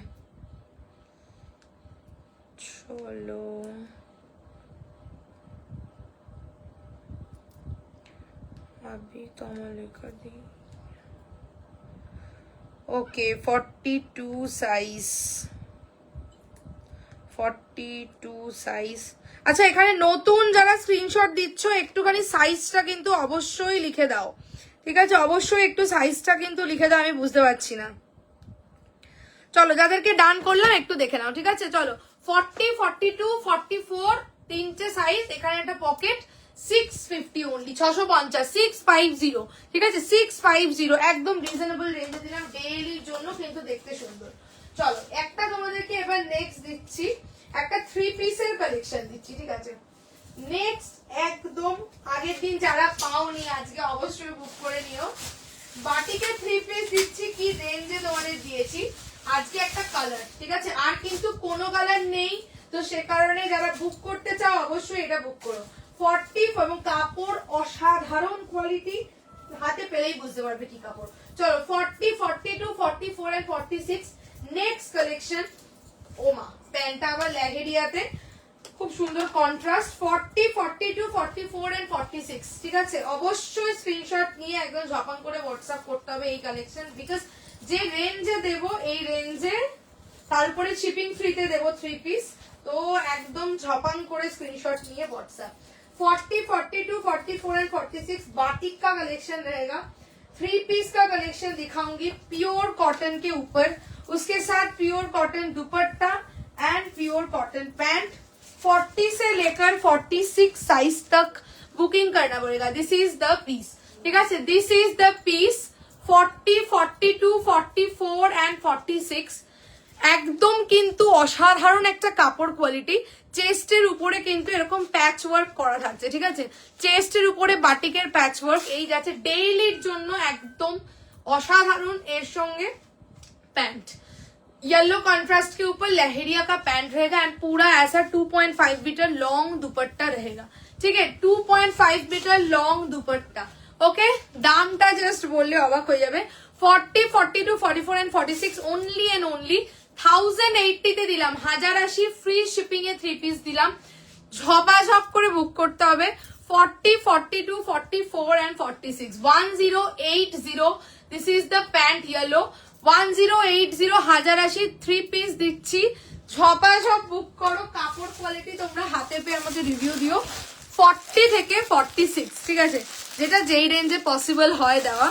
চলো अभी तो लिखा दी। Okay 42 size, 42 size. আচ্ছা এখানে নতুন যারা স্ক্রিনশট দিচ্ছ একটুখানি সাইজটা কিন্তু অবশ্যই লিখে দাও, ঠিক আছে, অবশ্যই একটু সাইজটা কিন্তু লিখে দাও, আমি বুঝতে পারছি না। চলো যাদেরকে ডান করলাম একটু দেখে নাও, ঠিক আছে। চলো 40 42 44 তিনটে সাইজ, এখানে একটা পকেট, 650 অনলি, 650 650, ঠিক আছে 650 একদম রিজনেবল রেঞ্জে দিলাম ডেইলির জন্য, কিন্তু দেখতে সুন্দর। চলো একটা তোমাদেরকে এবার নেক্সট দিচ্ছি, একটা 3 পিসের কালেকশন দিচ্ছি, ঠিক আছে। নেক্সট একদম আগের দিন যারা পাওনি আজকে অবশ্যই বুক করে নিও। বাটিকে 3 পিস দিচ্ছি, কি রেঞ্জে তোমাদের দিয়েছি আজকে একটা কালার, ঠিক আছে, আর কিন্তু কোনো কালার নেই, তো সে কারণে যারা বুক করতে চাও অবশ্যই এটা বুক করো। 40 এবং কাপড় অসাধারণ কোয়ালিটি, হাতে পেলেই বুঝতে পারবে কি কাপড়। চলো 40 42 44 এন্ড 46 নেক্সট কালেকশন। ওমা প্যান্টটা আবার লেহেরিয়াতে, খুব সুন্দর কন্ট্রাস্ট। 40 42 44 এন্ড 46, ঠিক আছে। অবশ্যই স্ক্রিনশট নিয়ে একদম ঝপাং করে হোয়াটসঅ্যাপ করতে হবে এই কালেকশন, বিকজ যে রেঞ্জে দেব এই রেঞ্জে, তারপরে শিপিং ফ্রিতে দেব 3 পিস, তো একদম ঝপাং করে স্ক্রিনশট নিয়ে হোয়াটসঅ্যাপ। 40 42 44 एंड 46 बाटिक का कलेक्शन रहेगा। 3 पीस का कलेक्शन दिखाऊंगी प्योर कॉटन के ऊपर, उसके साथ pure cotton dupatta and pure cotton pant. 40 से लेकर 46 साइज तक बुकिंग करना पड़ेगा। दिस इज द पीस, ठीक है, this is the piece. 40 42 44 and 46 একদম কিন্তু অসাধারণ একটা কাপড় কোয়ালিটি। চেস্টের উপরে কিন্তু এরকম প্যাচ ওয়ার্ক করা থাকছে, ঠিক আছে, চেস্টের উপরে বাটিকের প্যাচ ওয়ার্ক, এই যাচ্ছে ডেইলির জন্য একদম অসাধারণ। এর সঙ্গে पैंट येलो कंट्रास्ट के ऊपर लहरिया का पैंट रहेगा एंड पूरा ऐसा 2.5 मीटर लॉन्ग दुपट्टा रहेगा, ठीक है, 2.5 मीटर लॉन्ग दुपट्टा। ओके, दामটা জাস্ট বললে অবাক হয়ে যাবে। 40, 42, 44 এন্ড 46 অনলি এন্ড অনলি 1080 তে দিলাম, 1080 ফ্রি শিপিং এ 3 পিস দিলাম। ঝপাঝপ করে বুক করতে হবে। 40, 42, 44 and 46 1080। This is the pant yellow 1080 1080 3 piece দিচ্ছি। ঝপাঝপ বুক করো, কাপড় কোয়ালিটি তোমরা হাতে পেয়ে আমাকে রিভিউ দিও। 40 থেকে 46, ঠিক আছে, যেটা যেই রেঞ্জে পসিবল হয় দেওয়া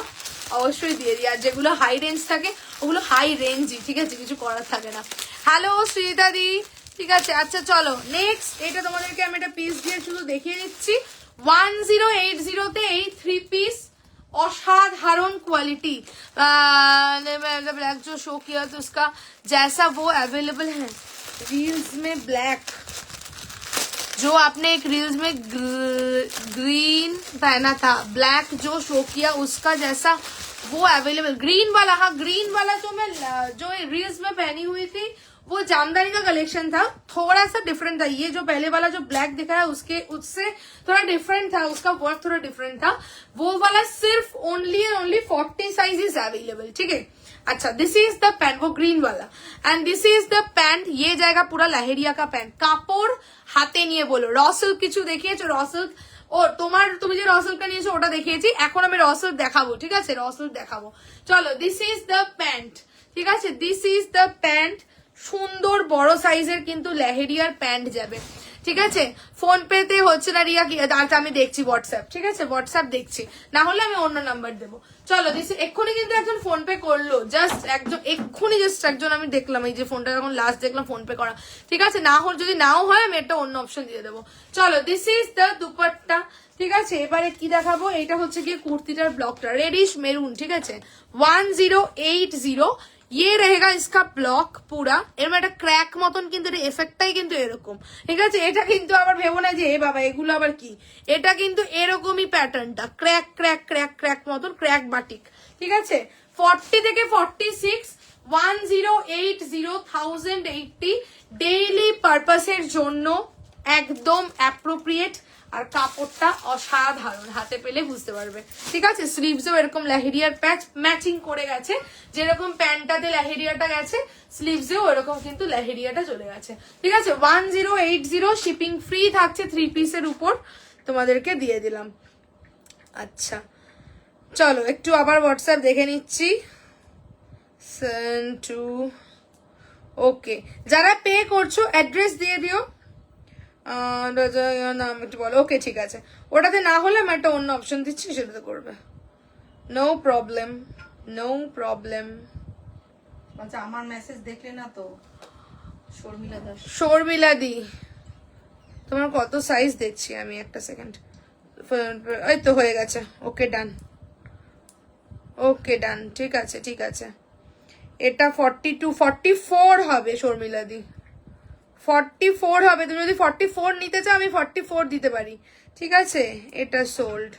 অবশ্যই দিয়ে দিই। আর যেগুলো হাই রেঞ্জ থাকে ওগুলো হাই রেঞ্জই, ঠিক আছে, কিছু করার থাকে না। হ্যালো শ্রীতা দি, ঠিক আছে। আচ্ছা চলো নেক্সট, এটা তোমাদেরকে আমি একটা পিস দিয়ে শুধু দেখিয়ে দিচ্ছি। 1080 তে এই 3 পিস असाधारण क्वालिटी। ब्लैक जो शो किया तो उसका जैसा वो अवेलेबल है रील्स में। ब्लैक जो आपने एक रील्स में ग्रीन पहना था, ब्लैक जो शो किया उसका जैसा वो अवेलेबल। ग्रीन वाला, हाँ ग्रीन वाला जो रील्स में पहनी हुई थी वो जामदानी का कलेक्शन था, थोड़ा सा डिफरेंट था। ये जो पहले वाला जो ब्लैक दिखा है उससे थोड़ा डिफरेंट था, उसका वर्क थोड़ा डिफरेंट था। वो वाला सिर्फ only and only 40 size is available, ठीक है। अच्छा, दिस इज द पैंट, वो ग्रीन वाला, and this is the pant. ये जाएगा पूरा लहेरिया का पैंट। কাপড় হাতে নিয়ে বলো র সিল্ক কিছু দেখিয়েছো, র সিল্ক ও তুমি যে র সিল্কটা নিয়েছো ওটা দেখিয়েছি, এখন আমি র সিল্ক দেখাবো, ঠিক আছে, র সিল্ক দেখাবো। চলো, দিস ইজ দ্য প্যান্ট, ঠিক আছে, দিস ইজ দ্য প্যান্ট। সুন্দর বড় সাইজের কিন্তু লেহেরিয়ার প্যান্ট যাবে, ঠিক আছে। ফোন পেতে হচ্ছে না রিয়া, কি আমি দেখছি হোয়াটসঅ্যাপ, ঠিক আছে, হোয়াটসঅ্যাপ দেখছি, না হলে আমি অন্য নাম্বার দেবো। চলো দিস, এক্ষুনি কিন্তু একজন ফোন পে করলো, জাস্ট একজন এক্ষুনি, জাস্ট একজন আমি দেখলাম, এই যে ফোনটা যখন লাস্ট দেখলাম ফোন পে করা, ঠিক আছে। না হলে যদি নাও হয় আমি একটা অন্য অপশন দিয়ে দেবো। চলো, দিস ইজ দ্য দুপাট্টা, ঠিক আছে। এবারে কি দেখাবো, এটা হচ্ছে গিয়ে কুর্তিটার ব্লকটা রেডিশ মেরুন, ঠিক আছে, 1080। ये रहेगा इसका ব্লক পুরা। এর একটা ক্র্যাক মতন কিন্তু এফেক্টটাই কিন্তু এরকম, ঠিক আছে। এটা কিন্তু আবার ভেবো না যে এ বাবা এগুলো আবার কি, এটা কিন্তু এরকমই প্যাটার্নটা, ক্র্যাক ক্র্যাক ক্র্যাক ক্র্যাক মতন, ক্র্যাক বাটিক, ঠিক আছে। 40 থেকে 46 1080 1080 ডেইলি পারপাসের জন্য একদম অ্যাপ্রোপ্রিয়েট। আর কাপড়টা অসাধারণ, হাতে পেলে বুঝতে পারবে, ঠিক আছে। স্লিভসও এরকম লেহেরিয়ার প্যাচ ম্যাচিং করে গেছে, যেরকম প্যান্টটাতে লেহেরিয়াটা গেছে স্লিভসেও এরকম কিন্তু লেহেরিয়াটা চলে গেছে, ঠিক আছে। 1080 শিপিং ফ্রি থাকছে 3 পিসের উপর, তোমাদেরকে দিয়ে দিলাম। আচ্ছা চলো একটু আবার হোয়াটসঅ্যাপ দেখে নিচ্ছি। ওকে, যারা পে করছো অ্যাড্রেস দিয়ে দিও, নাম একটু বলো। ওকে ঠিক আছে, ওটাতে না হলে আমি একটা অন্য অপশন দিচ্ছি, সেটাতে করবে, নো প্রবলেম, নো প্রবলেম। আচ্ছা, আমার মেসেজ দেখলে না তো? শর্মিলা দি, তোমার কত সাইজ দেখছি আমি, একটা সেকেন্ড, এই তো হয়ে গেছে। ওকে ডান, ওকে ডান, ঠিক আছে ঠিক আছে। এটা 42 44 হবে শর্মিলা দি, 44 হবে। তুমি যদি 44 নিতে চাও আমি 44 দিতে পারি, ঠিক আছে। এটা সোল্ড।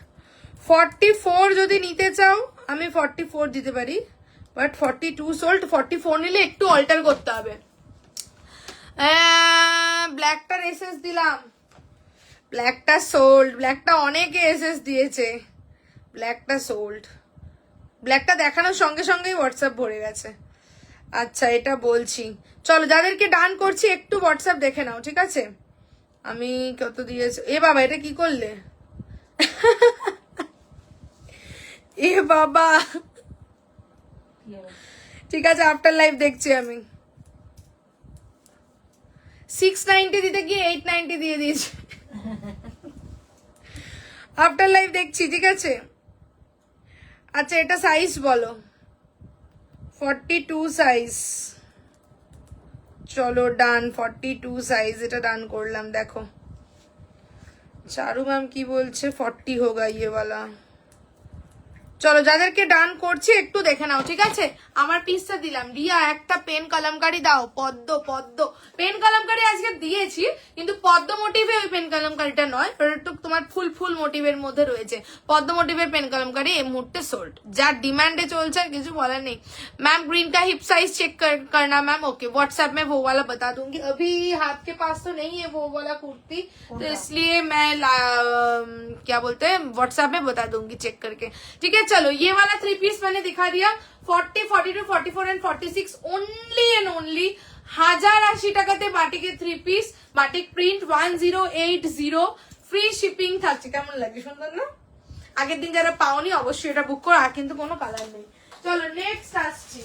44 যদি নিতে চাও আমি 44 দিতে পারি, বাট 42 সোল্ড। 44 নিলে একটু অল্টার করতে হবে। ব্ল্যাকটার এসএস দিলাম, ব্ল্যাকটা সোল্ড, ব্ল্যাকটা অনেকে এসএস দিয়েছে, ব্ল্যাকটা সোল্ড। ব্ল্যাকটা দেখানোর সঙ্গে সঙ্গেই হোয়াটসঅ্যাপ ভরে গেছে। আচ্ছা এটা বলছি, চলো যাদেরকে ডান করছি একটু হোয়াটসঅ্যাপ দেখে নাও, ঠিক আছে। আমি কত দিয়েছি, এ বাবা এটা কি করলে, এ বাবা, ঠিক আছে আফটার লাইভ দেখছি আমি। 690 দিতে গিয়ে 890 দিয়ে দিয়েছি, আফটার লাইভ দেখছি, ঠিক আছে। আচ্ছা এটা সাইজ বলো, 42 সাইজ, চলো ডান, 42 সাইজ, এটা ডান করলাম। দেখো चारू मैम की बोलছে 40 होगा ये वाला, চলো যাদেরকে ডান করছি একটু দেখে নাও, ঠিক আছে? আমার পিসটা দিলাম। রিয়া একটা পেন কলমকারি দাও। পদ্ম পদ্ম পেন কলমকারি আজকে দিয়েছি, কিন্তু পদ্ম মোটিভে ওই পেন কলমকারিটা নয়, ওটা একটু তোমার ফুল ফুল মোটিভের মধ্যে রয়েছে। পদ্ম মোটিভের পেন কলমকারি এই মুহূর্তে সোল্ড, যার ডিমান্ডে चलছে আর কিছু বলার नहीं। मैम ग्रीन का हिप साइज चेक करना मैम। ओके व्हाट्सएप में वो वाला बता दूंगी, अभी हाथ के पास तो नहीं है वो वाला कुर्ती, तो इसलिए मैं क्या बोलते हैं व्हाट्सएप में बता दूंगी चेक करके, ठीक है? चलो ये वाला 3 पीस मैंने दिखा दिया। 40, 42, 44 एंड 46 ओनली एंड ओनली 1080 টাকাতে বাটিকের 3 piece, batik print 1080, free shipping থাকছে। কেমন লাগে? সুন্দর না? আগের দিন যারা পাওনি অবশ্যই এটা বুক করো, আর কিন্তু কোনো কালার নেই। চলো নেক্সট আসছি,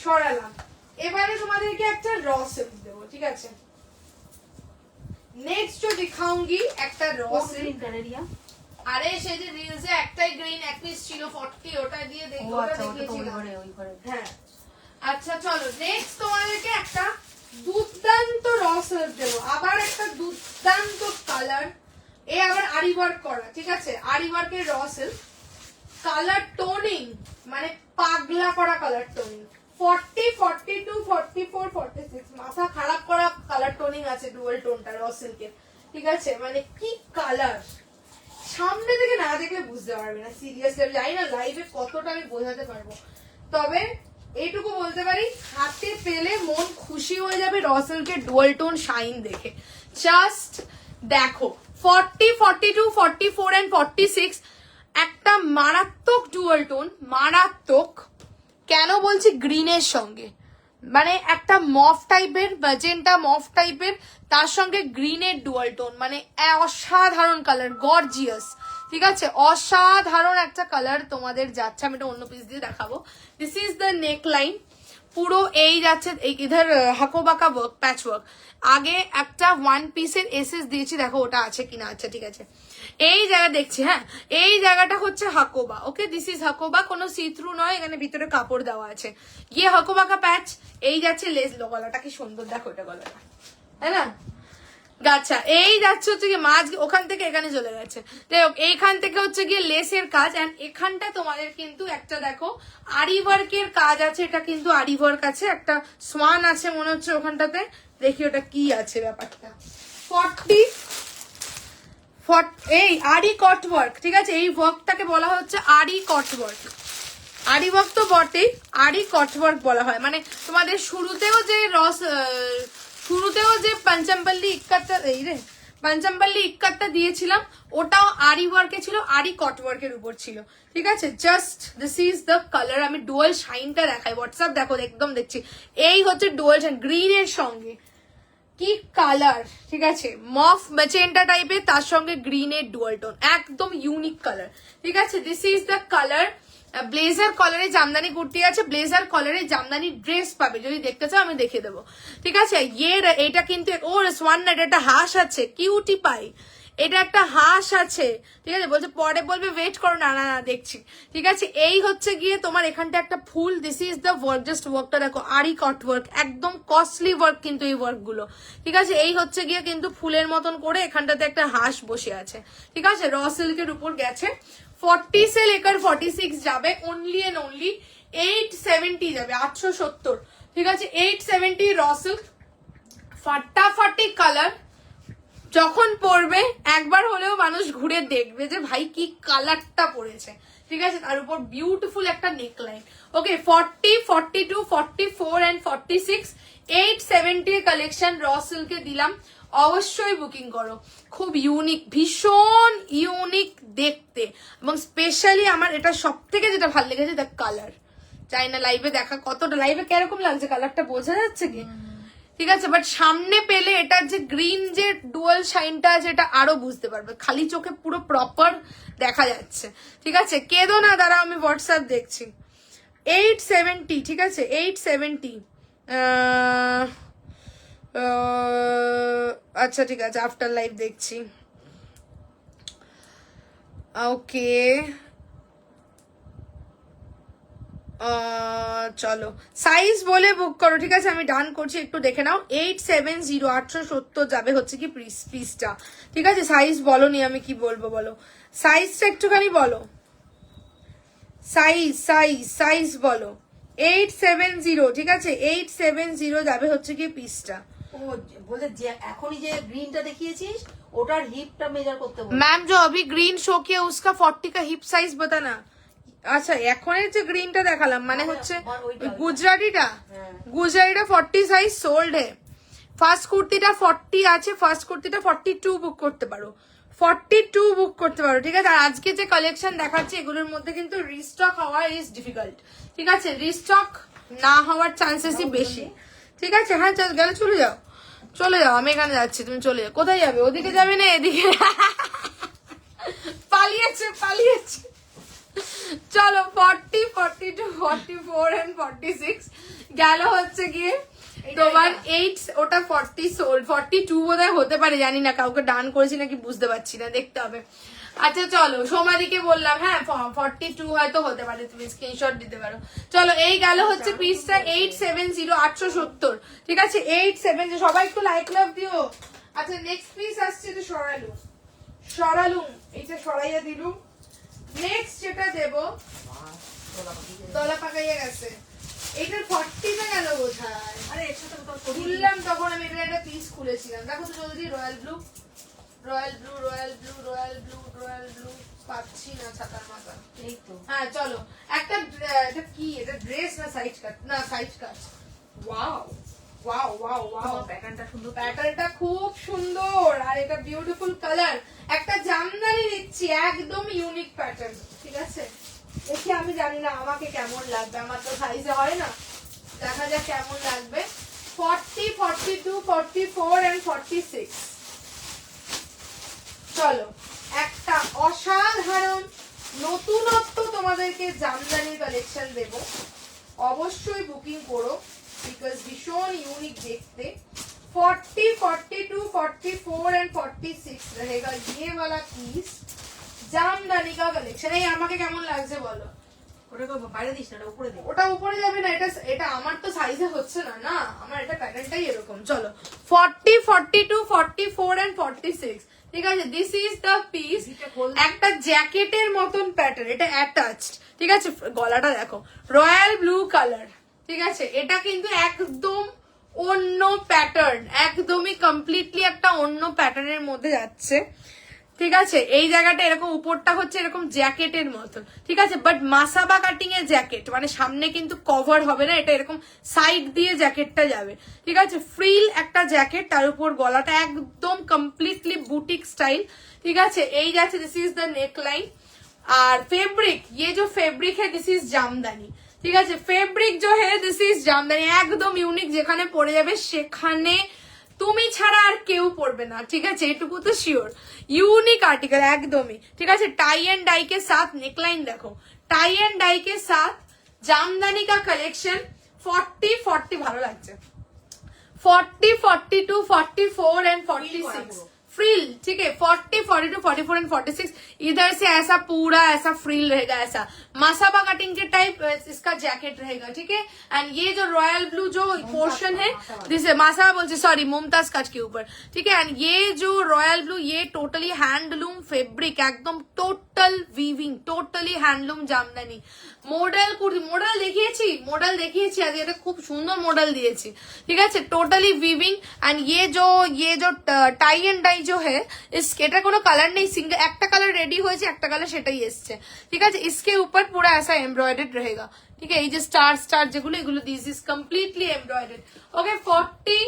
সরালাম। এবারে তোমাদেরকে একটা র সিল্ক দেবো, ঠিক আছে? নেক্সট जो दिखाऊंगी একটা র সিল্ক। আরে সেই যে রিলসে একটাই গ্রিন এক পিস ছিল 40, ওটা দিয়ে দেখো, ওটা দেখিয়েছিলাম। হ্যাঁ আচ্ছা চলো নেক্সট তোমাদেরকে একটা দুর্দান্ত র সিল্ক দেবো, আবার একটা দুর্দান্ত কালার। এ আবার আরি ওয়ার্ক করা, ঠিক আছে? আরি ওয়ার্কের র সিল্ক, কালার টোনিং মানে পাগলা করা কালার টোনিং। 40, 42, 44, 46 মাথা খারাপ করা কালার টোনিং আছে ডুয়াল টোনটা র সিল্কের, ঠিক আছে? মানে কি কালার, সামনে থেকে না দেখলে বুঝতে পারবে না। সিরিয়াসলি আমি জানি না লাইভে কতটা আমি বোঝাতে পারবো, তবে এইটুকু বলতে পারি হাতে পেলে মন খুশি হয়ে যাবে র সিল্কের ডুয়াল টোন শাইন দেখে। জাস্ট দেখো 40, 42, 44 এন্ড 46 একটা মারাত্মক ডুয়াল টোন, মারাত্মক। কেন বলছি? গ্রিনের সঙ্গে মানে একটা মফ টাইপের, ম্যাজেন্টা মফ টাইপের, তার সঙ্গে গ্রিনের ডুয়াল টোন, মানে অসাধারণ কালার, গর্জিয়াস, ঠিক আছে? অসাধারণ একটা কালার তোমাদের যাচ্ছে। আমি এটা অন্য পিস দিয়ে দেখাবো। This is the neck line, পুরো এই যাচ্ছে ইধার হাকোবাকা ওয়ার্ক, প্যাচ ওয়ার্ক। আগে একটা ওয়ান পিসের এসএস দিয়েছি, দেখো ওটা আছে কিনা। আচ্ছা ঠিক আছে, এই জায়গা দেখছি। হ্যাঁ এই জায়গাটা হচ্ছে Hakoba. Okay this is Hakoba, কোনো সি থ্রু নয়, এখানে ভিতরে কাপড় দেওয়া আছে। গিয়ে হাকোবাকা প্যাচ, এই যাচ্ছে লেস। গলাটা কি সুন্দর দেখো, এটা গলাটা, তাই না? আচ্ছা এই যাচ্ছে হচ্ছে গিয়ে মাঝ, ওখান থেকে এখানে চলে গেছে। যাই হোক এইখান থেকে হচ্ছে গিয়ে লেসের কাজ, এন্ড এখানটা তোমাদের কিন্তু একটা দেখো আরি ওয়ার্কের কাজ আছে। এটা কিন্তু আরি ওয়ার্ক আছে, একটা সোয়ান আছে মনে হচ্ছে ওখানটাতে। দেখি ওটা কি আছে ব্যাপারটা। 40, এই আরি কট ওয়ার্ক, ঠিক আছে? এই ওয়ার্কটাকে বলা হচ্ছে আরি কট ওয়ার্ক। আরি ওয়ার্ক তো বটেই, আরি কট ওয়ার্ক বলা হয়। মানে তোমাদের শুরুতেও যে পঞ্চমপল্লী ইক্কাতটা দিয়েছিলাম, ওটাও আরি ওয়ার্কে ছিল, আরি কট ওয়ার্কের উপর ছিল, ঠিক আছে? Just this is the colour. আমি ডুয়াল শাইনটা দেখাই, হোয়াটসঅ্যাপ দেখো একদম দেখছি। এই হচ্ছে ডুয়াল শাইন গ্রিনের সঙ্গে, কি কালার, ঠিক আছে? মফ ম্যাজেন্টা টাইপের, তার সঙ্গে গ্রিনের ডুয়াল টোন, একদম ইউনিক কালার, ঠিক আছে? This is the colour. Blazer কলারে জামদানি কুর্তি আছে, ব্লেজার কলারে জামদানি ড্রেস পাবে, যদি দেখতে চাও আমি দেখিয়ে দেবো, ঠিক আছে? এটা কিন্তু ওর সোয়ান না, এটা একটা হাঁস আছে, কিউটি পাই, এটা একটা হাঁস আছে, ঠিক আছে? বলছে পরে বলবে ওয়েট করো, না না না দেখছি, ঠিক আছে? এই হচ্ছে গিয়ে তোমার এখানটা একটা ফুল। This is the work, just ওয়ার্কটা দেখো, আরি কট ওয়ার্ক, একদম কস্টলি ওয়ার্ক কিন্তু এই ওয়ার্ক গুলো, ঠিক আছে? এই হচ্ছে গিয়ে কিন্তু ফুলের মতন করে এখানটাতে একটা হাঁস বসে আছে, ঠিক আছে? র সিল্কের উপর গেছে। 40 से लेकर 46 যাবে, অনলি এন্ড অনলি 870 যাবে, 870, ঠিক আছে? 870 র সিল্ক, ফাটাফাটি কালার। যখন পরবে একবার হলেও মানুষ ঘুরে দেখবে যে ভাই কি কালারটা পরেছে, ঠিক আছে? তার উপর বিউটিফুল একটা নেকলাইন। ওকে 40, 42, 44 এন্ড 46 870 কালেকশন র সিল্কে দিলাম। অবশ্যই বুকিং করো, খুব ইউনিক, ভীষণ ইউনিক দেখতে, এবং স্পেশালি আমার এটা সব থেকে যেটা ভালো লেগেছে দ্য কালার। চাই না লাইভে দেখা কতটা, লাইভে কিরকম লাগছে কালারটা বোঝা যাচ্ছে কি, ঠিক আছে? বাট সামনে পেলে এটার যে গ্রিন যে ডুয়াল শাইনটা আছে এটা আরো বুঝতে পারবে, খালি চোখে পুরো প্রপার দেখা যাচ্ছে, ঠিক আছে? কেঁদো না, দাঁড়াও আমি হোয়াটসঅ্যাপ দেখছি। 870, ঠিক আছে? 870। আচ্ছা ঠিক আছে, আফটার লাইভ দেখছি। ওকে চলো সাইজ বলে বুক করো, ঠিক আছে? আমি ডান করছি, একটু দেখে নাও। 870 870 যাবে হচ্ছে কি পিসটা, ঠিক আছে? সাইজ বলো নি, আমি কি বলবো বলো, সাইজটা একটুখানি বলো। সাইজ বলো 870, ঠিক আছে 870 যাবে হচ্ছে কি পিসটা। ও বলে যে এখনই যে গ্রিনটা দেখিয়েছিস ওটার হিপটা মেজার করতে বল। मैम जो अभी ग्रीन शो किया उसका 40 का हिप साइज बताना। আচ্ছা এখনের যে গ্রিনটা দেখালাম মানে হচ্ছে গুজরাটিটা, গুজরাটিটা 40 সাইজ সোল্ড হে। ফার্স্ট কুর্তিটা 40 আছে, ফার্স্ট কুর্তিটা 42 বুক করতে পারো, 42 বুক করতে পারো, ঠিক আছে। আর আজকে যে কালেকশন দেখাচ্ছে এগুলোর মধ্যে কিন্তু রিস্টক হওয়া ইজ ডিফিকাল্ট, ঠিক আছে, রিস্টক না হওয়ার চান্সেসই বেশি, ঠিক আছে। হ্যাঁ গেলে চলে যাও, চলে যাও, আমি এখানে যাচ্ছি, তুমি চলে যাও। কোথায় যাবে, ওদিকে যাবে না এদিকে? পালিয়েছে। চলো 40, 42, 44 and 46 গেল হচ্ছে গিয়ে তোমার 8, ওটা 40 সোল্ড, 42 বোধহয় হতে পারে, জানি না, কাউকে ডান করেছি নাকি বুঝতে পারছি না, দেখতে হবে। আচ্ছা চলো সোমাদিকে বললাম, হ্যাঁ 42 হয়তো হতে পারে, তুমি স্ক্রিনশট দিতে পারো। চলো এই গেল হচ্ছে পিসটা 870, 870, ঠিক আছে 870, সবাই একটু লাইক লাভ দিও। আচ্ছা নেক্সট পিস আসছে, এটা সরালু, এইটা সরাইয়া দিলু। নেক্সট যেটা দেবো তলা পাকাইয়া গেছে, এইটার 40 গেল বোধহয়। আরে এর সাথে খুললাম তখন আমি এটা একটা পিস খুলেছিলাম, দেখো তো জলদি। রয়্যাল ব্লু পাচ্ছি না ছাতার মাথা, এই তো। হ্যাঁ চলো একটা, এটা কি, এটা ড্রেস না সাইজ কাট? না সাইজ কাট। ওয়াও ওয়াও ওয়াও ওয়াও, প্যাটার্নটা সুন্দর, প্যাটার্নটা খুব সুন্দর, আর এটা বিউটিফুল কালার। একটা জামদানি দিচ্ছি, একদম ইউনিক প্যাটার্ন, ঠিক আছে। দেখি আমি জানি না আমাকে কেমন লাগবে, আমার তো সাইজে হয় না, দেখা যাক কেমন লাগবে। 40, 42, 44 and 46। চলো একটা অসাধারণ নতুনত্ব তোমাদেরকে জামদানির কালেকশন দেব, অবশ্যই বুকিং করো, বিকজ ভীষণ ইউনিক দেখতে। 40, 42, 44 and 46 रहेगा ये वाला पीस জামদানি का কালেকশন। এই আমাকে কেমন লাগছে বলো? ওটা বাইরে দিস না, উপরে দে। ওটা উপরে যাবে না, এটা আমার তো সাইজে হচ্ছে না, না আমার এটা প্যাটার্নটাই এরকম। চলো 40, 42, 44 and 46, ঠিক আছে। দিস ইজ দ্য পিস, একটা জ্যাকেটের মতন প্যাটার্ন, এটা অ্যাটাচড, ঠিক আছে। গলাটা দেখো রয়্যাল ব্লু কালার, ঠিক আছে। এটা কিন্তু একদম অন্য প্যাটার্ন, একদমই কমপ্লিটলি একটা অন্য প্যাটার্নের মধ্যে যাচ্ছে, ঠিক আছে। এই জায়গাটা এরকম, উপরটা হচ্ছে এরকম জ্যাকেটের মতন, ঠিক আছে, বাট মাসাবা কাটিং এর জ্যাকেট, মানে সামনে কিন্তু কভার হবে না, এটা এরকম সাইড দিয়ে জ্যাকেটটা যাবে, ঠিক আছে। ফ্রিল একটা জ্যাকেট, তার উপর গলাটা একদম কমপ্লিটলি বুটিক স্টাইল, ঠিক আছে। এই যাচ্ছে, this is the neck line. আর ফেব্রিক, ये जो ফেব্রিক है दिस इज জামদানি, ঠিক আছে। ফেব্রিক जो है दिस इज জামদানি, একদম ইউনিক, যেখানে পড়ে যাবে সেখানে তুমি ছাড়া আর কেউ পড়বে না, ঠিক আছে, এটুকু তো শিওর। ইউনিক আর্টিকেল একদমই, ঠিক আছে। টাই এন্ড ডাই কে সাথ নেকলাইন দেখো, টাই এন্ড ডাই কে সাথ জামদানি কা কালেকশন। 40, 40 ভালো লাগছে, 40, 42, 44 and 46 फ्रिल, ठीक है। 40, 42, 44 and 46 इधर से ऐसा पूरा ऐसा फ्रिल रहेगा, ऐसा मासाबा कटिंग के टाइप इसका जैकेट रहेगा, ठीक है। एंड ये जो रॉयल ब्लू जो पोर्शन है, दिस मासाबा बोलते, सॉरी मुमताज कट के ऊपर, ठीक है। एंड ये जो रॉयल ब्लू, ये टोटली हैंडलूम फैब्रिक, एकदम total weaving, totally handloom Jamdani. Model kurti, model দেখিয়েছি আজকে, এটা খুব সুন্দর মডেল দিয়েছি, ঠিক আছে। টোটালি वीविंग एंड ये जो টাই এন্ড ডাই जो है এটা কোনো কালার নেই, সিঙ্গেল একটা কালার রেডি হয়েছে, একটা কালার সেটাই এসছে, ঠিক আছে। इसके ऊपर पूरा ऐसा एम्ब्रॉयडर्ड रहेगा, ठीक है। এই যে স্টার যেগুলো, এগুলো this is completely embroidered, okay. 40,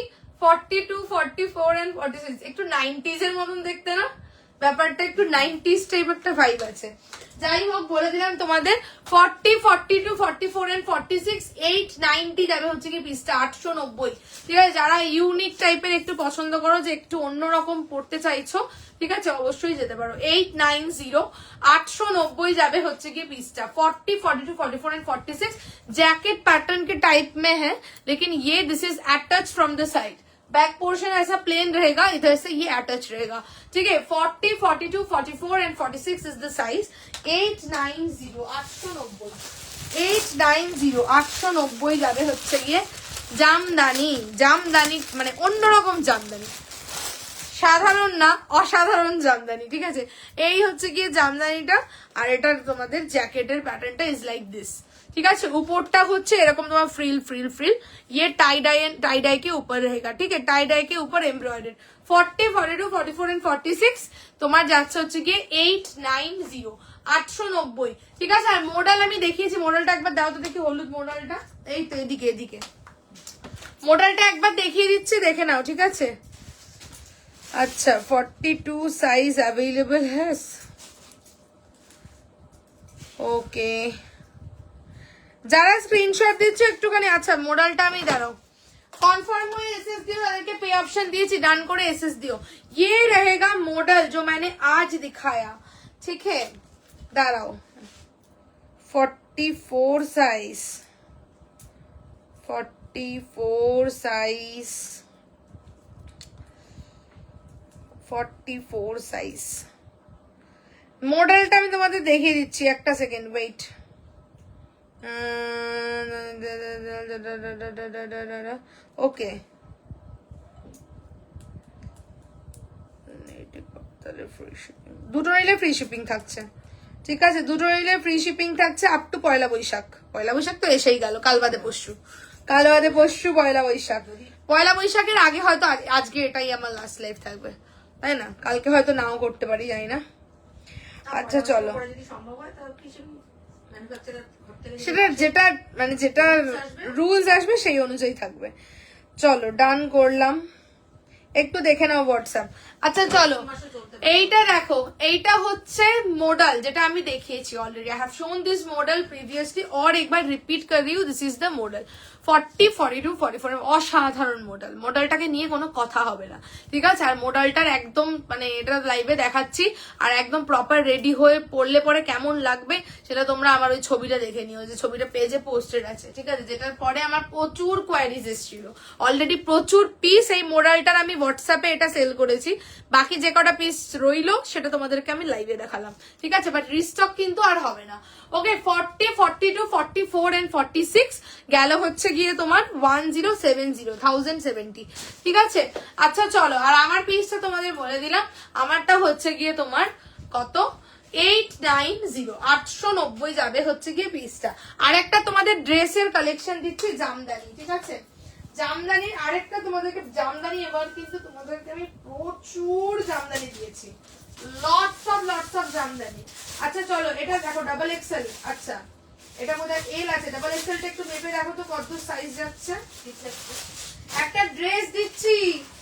42, 44 and 46 একটু 90s এর মতন দেখতে না, ব্যাপারটা একটু 90s টাইপ একটা ভাইব আছে। যাই হোক বলে দিলাম তোমাদের 40, 42, 44 and 46 890 যাবে হচ্ছে কি পিসটা 890, ঠিক আছে। যারা ইউনিক টাইপের একটু পছন্দ করো, যে একটু অন্যরকম পড়তে চাইছো, ঠিক আছে, অবশ্যই যেতে পারো। 890, 890 যাবে হচ্ছে কি পিসটা। 40, 42, 44 and 46 जैकेट पैटर्न के टाइप में है, लेकिन ये this is attach from the side, back portion ऐसा प्लेन रहेगा, इधर से ये अटैच रहेगा, ठीक है। 40, 42, 44 and 46 इज द साइज। 890, 890, 890, 890 যাবে হচ্ছে গিয়ে জামদানি, মানে অন্যরকম জামদানি। সাধারণ না অসাধারণ জামদানি, ঠিক আছে। এই হচ্ছে গিয়ে জামদানিটা, আর এটার তোমাদের জ্যাকেটের প্যাটার্নটা ইজ লাইক দিস, ঠিক আছে। উপরটা হচ্ছে এরকম তোমার ফ্রিল ফ্রিল ফ্রিল, ये टाई डाई के ऊपर रहेगा, ठीक है, टाई डाई के ऊपर एम्ब्रॉयडर्ड। 40, 42, 44 एंड 46 তোমার যাচ্ছে হচ্ছে গিয়ে 890 890, ঠিক আছে। আর মডেল আমি দেখিয়েছি, মডেলটা একবার দাও তো দেখি, হলুদ মডেলটা এই তো এদিকে এদিকে, মডেলটা একবার দেখিয়ে দিচ্ছি, দেখে নাও, ঠিক আছে। আচ্ছা 42 সাইজ অ্যাভেলেবল হ্যাঁ, ওকে। যারা স্ক্রিনশট দিচ্ছ একটুখানি, আচ্ছা মডেলটা আমি দাঁড়াও कॉन्फर्म हुए एसएस दियो, के पे ऑप्शन दिए डन करे एसएस दियो। ये रहेगा मॉडल जो मैंने आज दिखाया, ठीक है, दाঁড়াও 44 साइज 44 साइज 44 সাইজ মডেলটা আমি তোমাদের দেখিয়ে দিচ্ছি, একটা সেকেন্ড ওয়েট। ওকে দুটো নিলে ফ্রি শিপিং থাকছে, ঠিক আছে, দুটো নিলে ফ্রি শিপিং থাকছে আপ টু পয়লা বৈশাখ। পয়লা বৈশাখ তো এসেই গেল, কাল বাদে পরশু পয়লা বৈশাখ। পয়লা বৈশাখের আগে হয়তো আজকে এটাই আমার লাস্ট লাইভ থাকবে, তাই না, কালকে হয়তো নাও করতে পারি, জানি না। আচ্ছা চলো, সেটা যেটা মানে যেটা রুলস আসবে সেই অনুযায়ী থাকবে। চলো ডান করলাম, একটু দেখে নাও হোয়াটসঅ্যাপ। আচ্ছা চলো এইটা দেখো, এইটা হচ্ছে মডেল যেটা আমি দেখিয়েছি অলরেডি, আই হ্যাভ শোন দিস মডেল প্রিভিয়াসলি, और एक बार रिपीट कर रही हूँ, दिस इज द मॉडल 40, 42, 44 অসাধারণ মডেল, মডেলটাকে নিয়ে কোনো কথা হবে না, ঠিক আছে। আর মডেলটার একদম মানে এটা লাইভে দেখাচ্ছি, আর একদম প্রপার রেডি হয়ে পড়লে পরে কেমন লাগবে সেটা তোমরা আমার ওই ছবিটা দেখে নিও, যে ছবিটা পেজে পোস্টেড আছে, ঠিক আছে, যেটার পরে আমার প্রচুর কোয়ারিজ এসেছিল, অলরেডি প্রচুর পিস এই মডেলটার আমি হোয়াটসঅ্যাপে এটা সেল করেছি, বাকি যে কটা পিস রইলো সেটা তোমাদেরকে আমি লাইভে দেখালাম, ঠিক আছে, বাট রিস্টক কিন্তু আর হবে না। ওকে 40, 42, 44 এন্ড 46 গেল হচ্ছে গিয়ে তোমার 1070 ঠিক আছে। আচ্ছা চলো, আর আমার পিসটা তোমাদের বলে দিলাম, আমারটা হচ্ছে গিয়ে তোমার কত 890 890 যাবে হচ্ছে গিয়ে পিসটা। আর একটা তোমাদের ড্রেসের কালেকশন দিচ্ছি জামদানি, ঠিক আছে, জামদানির আরেকটা তোমাদেরকে জামদানি, এবার কিন্তু তোমাদেরকে আমি প্রচুর জামদানি দিয়েছি, লটস অফ জামদানি। আচ্ছা চলো এটা দেখো ডাবল এক্সেল, আচ্ছা এটা বোধহয় এল আছে, ডাবল এক্সেলটা একটু মেপে দেখো তো কত সাইজ যাচ্ছে। একটা ড্রেস দিচ্ছি,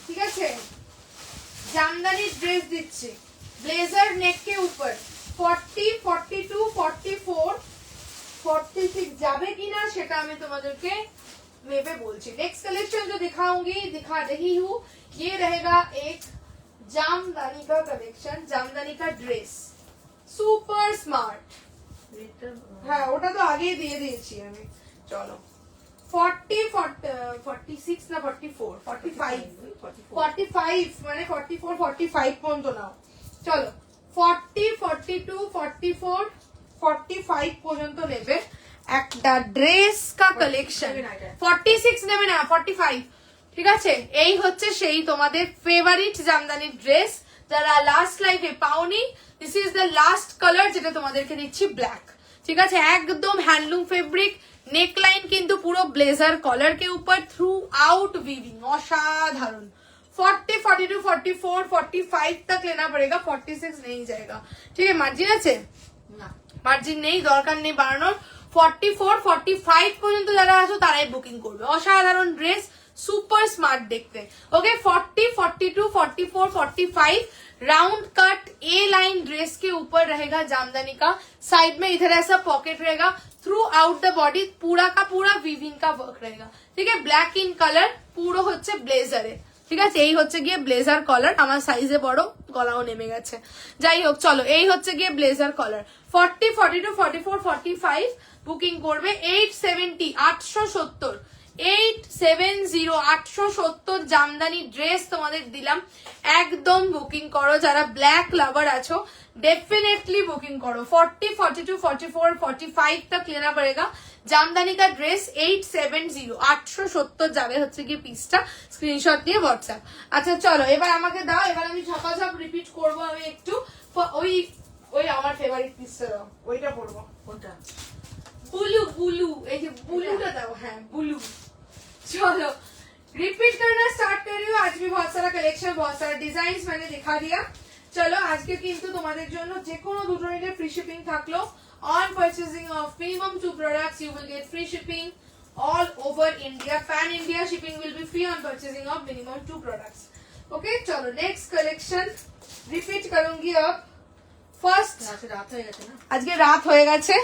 ঠিক আছে, জামদানির ড্রেস দিচ্ছি, ব্লেজার নেক के ऊपर 40, 42, 44, 46 যাবে কিনা সেটা আমি তোমাদেরকে मेपे बोलছি। नेक्स्ट कलेक्शन जो दिखाऊंगी दिखा रही हूँ, ये रहेगा एक जामदानी का कलेक्शन, जामदानी का ड्रेस सुपर स्मार्ट, हाँ ওটা তো আগেই দিয়ে দিয়েছি আমি। চলো 40, 46 না 44, 45 মানে 44, 45 পর্যন্ত নাও। চলো 40, 42, 44, 45 পর্যন্ত নেবে একটা ড্রেস কা কালেকশন, 46 নেবে না 45, ঠিক আছে। এই হচ্ছে সেই তোমাদের ফেভারিট জামদানি ড্রেস, যারা লাস্ট লাইফে পাওনি, this is the last colour যেটা তোমাদেরকে দিচ্ছি, ব্ল্যাক, ঠিক আছে, একদম হ্যান্ডলুম ফেব্রিক, नेकलाइन কিন্তু পুরো ब्लेजर कॉलर के ऊपर थ्रू आउट वीविंग, অসাধারণ। 40, 42, 44, 45 तक लेना पड़ेगा, 46 नहीं जाएगा, ठीक है। मार्जिन আছে না, মার্জিন নেই, দরকার নেই বাড়ানোর। 44, 45 পর্যন্ত যারা আছো তারাই বুকিং করবে, অসাধারণ ড্রেস, सुपर स्मार्ट देखते। ओके 40, 42, 44, 45 राउंड कट ए लाइन ड्रेस के ऊपर रहेगा जामदानी का, साइड में इधर ऐसा पॉकेट रहेगा, थ्रू आउट द बॉडी पूरा का पूरा वीविंग का वर्क रहेगा, ठीक है। ब्लैक इन कलर পুরো হচ্ছে ব্লেজারে, ঠিক আছে। এই হচ্ছে গিয়ে ব্লেজার কলার, আমার সাইজে বড়, গলাও নেমে গেছে, যাই হোক চলো এই হচ্ছে গিয়ে ব্লেজার কলার। 40, 42, 44, 45 বুকিং করবে 870 870, 870 870 জামদানি ড্রেস তোমাদের দিলাম, একদম বুকিং করো। যারা ব্ল্যাক লাভার আছো डेफिनेटली बुकिंग करो। 40 42 44 45 तक लेना पड़ेगा। জামদানি का ड्रेस 870 870 যাবে হচ্ছে কি পিসটা, স্ক্রিনশট নিয়ে হোয়াটসঅ্যাপ। আচ্ছা চলো এবার আমাকে দাও, এবার আমি ঝপাঝপ রিপিট করব। আমি একটু ওই ওই আমার ফেভারিট পিসটা দাও, ওইটা পরবো। কোনটা? ब्लू ब्लू, এই যে ব্লুটা দাও। হ্যাঁ ব্লু। चलो रिपीट करना स्टार्ट कर रही हूँ। आज भी बहुत सारा कलेक्शन, बहुत सारा डिजाइन मैंने दिखा दिया। चलो আজকে কিন্তু তোমাদের জন্য যে কোনো দুটো নিলে ফ্রি শিপিং থাকলো। On purchasing of minimum 2 products you will get free shipping all over India. Pan India shipping will be free on purchasing of minimum 2 products. Okay, चलो नेक्स्ट कलेक्शन रिपीट करूंगी अब। ফার্স্ট রাত হয়ে গেছে না? আজকে রাত হয়ে গেছে,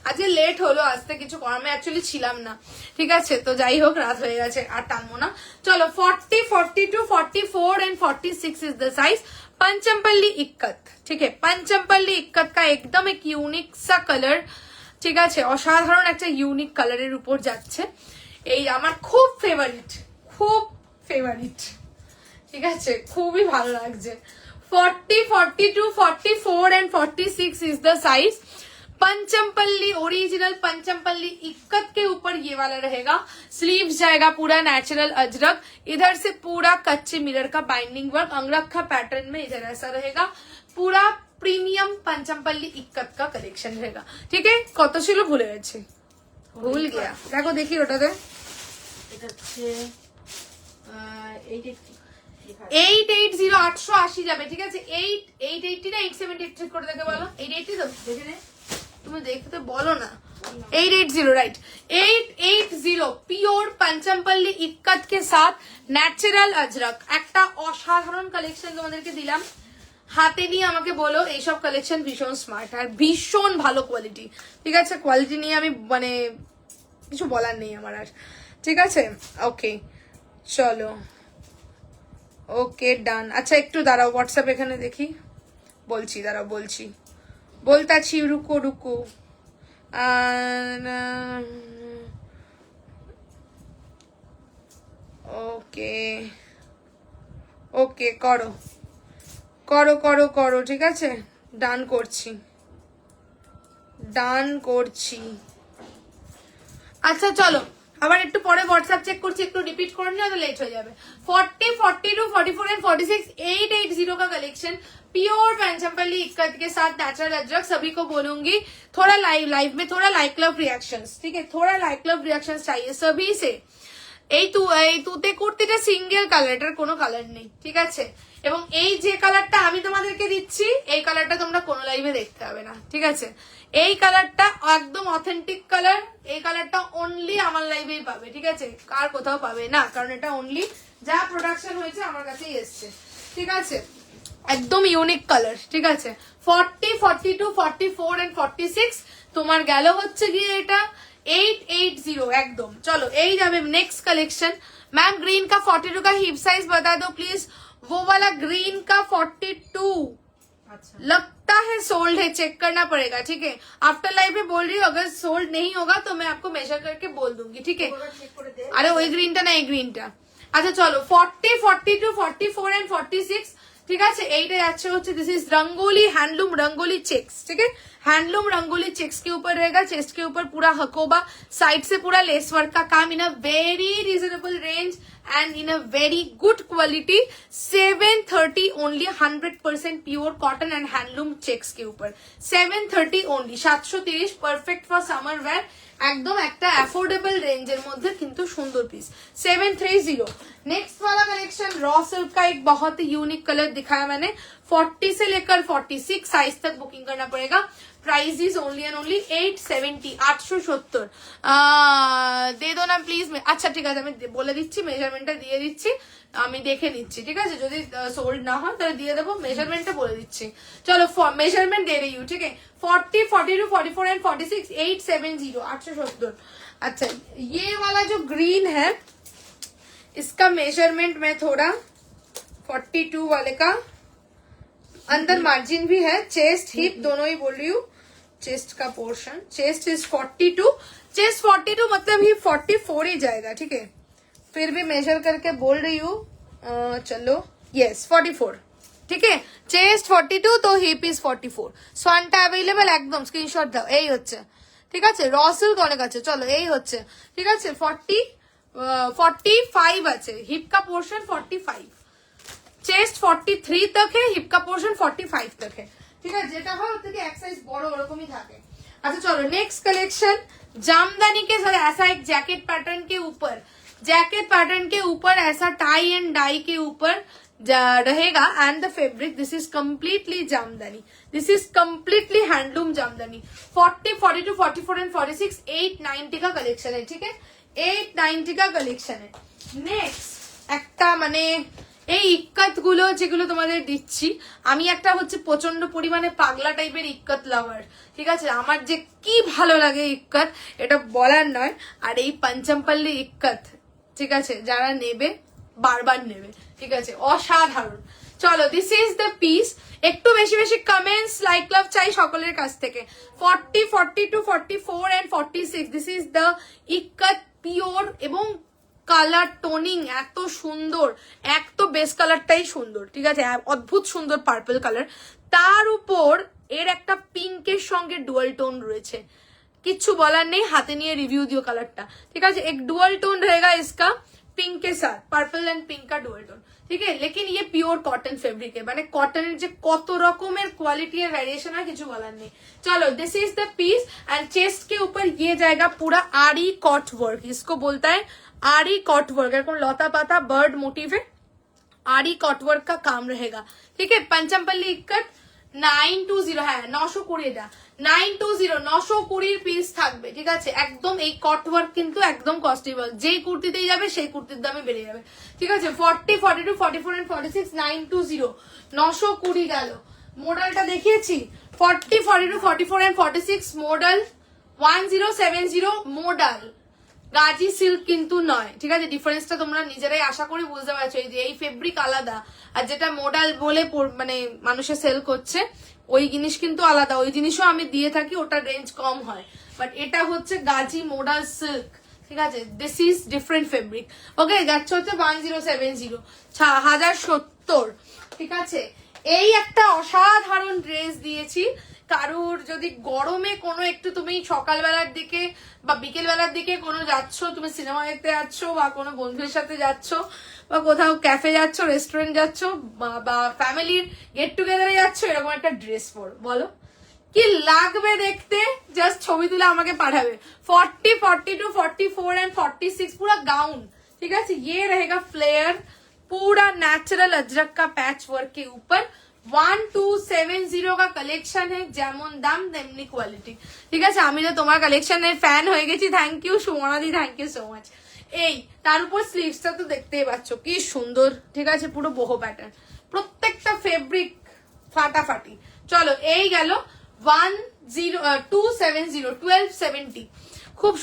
আজকে লেট হলো, আসতে কিছু করার, আমি অ্যাকচুয়ালি ছিলাম না, ঠিক আছে? তো যাই হোক রাত হয়ে গেছে, আর টানবো না। চলো 40 42 44 and 46 is the size. Pochampally ikat, ठीक है? पंचमपल्ली इक्कत का एकदम एक यूनिक सा कलर, ঠিক আছে? অসাধারণ একটা ইউনিক কালারের উপর যাচ্ছে। এই আমার খুব ফেভারিট, ঠিক আছে? খুবই ভালো লাগছে। 40 42 44 and 46 is the size. Pochampally original Pochampally ikat के ऊपर ये वाला रहेगा। स्लीव्स जाएगा पूरा नेचुरल अजरक, इधर से पूरा कच्चे मिरर का बाइंडिंग वर्क, अंगरखा पैटर्न में इधर ऐसा रहेगा। पूरा प्रीमियम पंचमपल्ली इक्कत का कलेक्शन रहेगा, ठीक है? কত ছিল ভুলে গেছি, ভুল গিয়া। দেখো দেখি ওটাতে এটা হচ্ছে 880 880 880 যাবে, ঠিক আছে? 880 না 870 করে দেখে বলো। 880 তো দেখে নে, তুমি দেখতে বলো না। 880 राइट, 880 পিওর पंचमपल्ली इक्कत के साथ ন্যাচারাল अजरक। একটা অসাধারণ কালেকশন তোমাদেরকে দিলাম, হাতে নিয়ে আমাকে বলো এইসব কালেকশন ভীষণ স্মার্ট আর ভীষণ ভালো কোয়ালিটি, ঠিক আছে? কোয়ালিটি নিয়ে আমি মানে কিছু বলার নেই আমার আর, ঠিক আছে? ওকে চলো, ওকে ডান। আচ্ছা একটু দাঁড়াও, হোয়াটসঅ্যাপ এখানে দেখি, বলছি দাঁড়াও, বলতাছি, রুকো রুকো। ওকে ওকে করো করো করো করো, ঠিক আছে? ডান করছি। আচ্ছা চলো আবার একটু পরে হোয়াটসঅ্যাপ চেক করছি, একটু রিপিট করে নিও, লেট হয়ে যাবে। 40 42 44 एंड 46 880 का कलेक्शन प्योर पंचमपल्ली इक्कत के साथ नेचुरल अजरक। सभी को बोलूंगी थोड़ा लाइव में थोड़ा लाइक लव रिएक्शंस, ठीक है? थोड़ा लाइक लव रिएक्शंस चाहिए सभी से। এই তুতে কুর্তিটা সিঙ্গেল কালার, এটার কোনো কালার নেই, ঠিক আছে? এবং এই যে কালারটা আমি তোমাদেরকে দিচ্ছি, এই কালারটা তোমরা কোনো লাইভে দেখতে হবে না, ঠিক আছে? এই কালারটা একদম অথেন্টিক কালার, এই কালারটা অনলি আমার লাইভেই পাবে, ঠিক আছে? আর কোথাও পাবে না, কারণ এটা অনলি যা প্রোডাকশন হয়েছে আমার কাছেই এসছে, ঠিক আছে? একদম ইউনিক কালার, ঠিক আছে? 40 42 44 एंड 46 তোমার গেল হচ্ছে গিয়ে এটা 880 एकदम। चलो यही जावे नेक्स्ट कलेक्शन। मैम ग्रीन का 42 का हिप साइज बता दो प्लीज। वो वाला ग्रीन का 42 अच्छा लगता है सोल्ड है, चेक करना पड़ेगा, ठीक है? आफ्टर लाइव में बोल रही हूँ, अगर सोल्ड नहीं होगा तो मैं आपको मेजर करके बोल दूंगी, ठीक है? अरे वही ग्रीनটা না এই গ্রিনটা। আচ্ছা চলো 40 42 44 एंड 46, ঠিক আছে? এইটা যাচ্ছে হচ্ছে this is rangoli handloom rangoli checks, ठीक है? हैंडलूम रंगोली चेक्स के ऊपर रहेगा, चेस्ट के ऊपर पूरा हकोबा, साइड से पूरा लेस वर्क का काम in a very reasonable range and in a very good quality. 730 only, 100% pure cotton and handloom checks के ऊपर 730 only, 730, perfect for summer wear, एकदम একটা অ্যাফোর্ডেবল রেঞ্জের মধ্যে কিন্তু সুন্দর পিস। 730। नेक्स्ट वाला कलेक्शन रॉ सिल्क का एक बहुत ही यूनिक कलर दिखाया मैंने। 40 से लेकर 46 साइज तक बुकिंग करना पड़ेगा। Price is only and only 870 870। दे दो ना प्लिज। আচ্ছা ঠিক আছে আমি বলে দিচ্ছি, মেজারমেন্টটা দিয়ে দিচ্ছি, আমি দেখে নিচ্ছি, ঠিক আছে? যদি সোল্ড না হয় তাহলে দিয়ে দেবো, মেজারমেন্টটা বলে দিচ্ছি। চলো মেজারমেন্ট दे रही हूँ, ठीक है? 40 42 44 एंड 46 870 870। अच्छा ये वाला जो ग्रीन है इसका मेजरमेंट मैं थोड़ा 42 वाले का, अंदर मार्जिन भी है, चेस्ट हिप दोनों ही बोल रही हूँ। चेस्ट का पोर्शन, चेस्ट इज 42, चेस्ट 42 मतलब ही 44 ही जाएगा, ठीक है। फिर भी मेजर करके बोल रही हूँ, चलो यस 44, ঠিক আছে। চেস্ট 42 তো হিপ ইজ 44। সোয়ানটা অ্যাভেলেবল, একদম স্ক্রিনশট দাও। এই হচ্ছে, ঠিক আছে। র সিল্ক অনেক আছে, চলো এই হচ্ছে, ঠিক আছে। 45 আছে, হিপ का पोर्शन 45, চেস্ট 43 तक है, हिप का पोर्शन 45 तक है, ठीक है। যেটা হয় ওর থেকে এক সাইজ বড় ওরকমই থাকে। अच्छा चलो नेक्स्ट कलेक्शन, जामदानी के साथ ऐसा एक जैकेट पैटर्न के ऊपर, जैकेट पैटर्न के ऊपर ऐसा टाई एंड डाई के ऊपर रहेगा and the fabric this is completely jamdani, this is completely handloom jamdani. 40, 42, 44 and 46 890 का कलेक्शन है, ठीक है। 890 का कलेक्शन है। नेक्स्ट একটা মানে এই ইক্কাত গুলো যেগুলো তোমাদের দিচ্ছি, আমি একটা হচ্ছে প্রচন্ড পরিমাণে পাগলা টাইপের ইক্কাত লাভার, ঠিক আছে। আমার যে কি ভালো লাগে ইক্কাত, এটা বলার নয়। আর এই পঞ্চমপল্লী ইক্কাত, ঠিক আছে, যারা নেবে বারবার নেবে, ঠিক আছে, অসাধারণ। চলো দিস ইজ দ্য পিস। একটু বেশি বেশি কমেন্টস লাইক লাভ চাই সকলের কাছ থেকে। 40, 42, 44 and 46 this is the ikat pure, এবং কালার টোনিং এত সুন্দর, এক তো বেস কালারটাই সুন্দর, ঠিক আছে, অদ্ভুত সুন্দর পার্পল কালার, তার উপর এর একটা পিঙ্কের সঙ্গে ডুয়াল টোন রয়েছে, किच्छु बोलार नहीं, हाथे निये रिव्यू दियो कलरटा, ठीक है। एक डुअल टोन रहेगा इसका पिंक के साथ, पर्पल एंड पिंक का डुअल टोन, ठीक है। लेकिन ये प्योर कॉटन फैब्रिक है, माने कॉटन जे कत रकमेर क्वालिटी और वेरिएशन है, किच्छु बोलार नहीं। चलो this is the piece and chest के ऊपर ये जाएगा पूरा आरी कॉट वर्क, इसको बोलता है आरी कॉट वर्क, एरकम लता पाता बर्ड मोटिव है, आरी कॉट वर्क का काम रहेगा, ठीक है। पंचमपल्ली इक्कत 920, হ্যাঁ 920 এটা 920 920 পিস থাকবে, ঠিক আছে। একদম এই কট ওয়ার্ক কিন্তু একদম কস্টেবল, যেই কুর্তিতেই যাবে সেই কুর্তির দামে বেড়ে যাবে, ঠিক আছে। 40, 42, 44 এন্ড 46 920 920 গেল। মডেলটা দেখিয়েছি 40, 42, 44 and 46 model 1070 model, Gaji silk কিন্তু নয়, ঠিক আছে। ডিফারেন্সটা তোমরা নিজেরাই আশা করি বুঝতে পারছো, এই যে এই ফেব্রিক আলাদা আর যেটা মডেল বলে মানে মানুষে সেল করছে ওই জিনিস কিন্তু আলাদা, ওই জিনিসও আমি দিয়ে থাকি, ওটার রেঞ্জ কম হয়, বাট এটা হচ্ছে গাজি মডেল সিল্ক, ঠিক আছে। দিস ইজ ডিফারেন্ট ফেব্রিক, ওকে। যাচ্ছে হচ্ছে 1070 1070, ঠিক আছে। এই একটা অসাধারণ ড্রেস দিয়েছি। কারুর যদি গরমে কোনো একটু তুমি সকালবেলার দিকে বা বিকেল বেলার দিকে কোনো যাচ্ছ, তুমি সিনেমা দেখতে যাচ্ছ বা কোনো বন্ধুদের সাথে যাচ্ছ বা কোথাও ক্যাফে যাচ্ছ, রেস্টুরেন্ট যাচ্ছ বা ফ্যামিলির গেট টুগেদারে যাচ্ছ, এরকম একটা ড্রেস পরো, বলো কি লাগবে দেখতে, জাস্ট ছবি তুলে আমাকে পাঠাবে। 40, 42, 44 एंड 46 पूरा गाउन, ठीक है। ये रहेगा फ्लेयर, पूरा नेचुरल अजरक का पैच वर्क के ऊपर 1270 का कलेक्शन है, যেমন দাম তেমনি কোয়ালিটি, ঠিক আছে। আমি তো তোমার কালেকশনের ফ্যান হয়ে গেছি, থ্যাংক ইউ সুমনাদি, থ্যাংক ইউ সো মাচ। এই তার উপর স্লিভসটা তো দেখতেই পাচ্ছ কি সুন্দর, ঠিক আছে, পুরো বহু প্যাটার্ন, প্রত্যেকটা ফেব্রিক ফাটাফাটি। চলো এই গেল 1270 খুব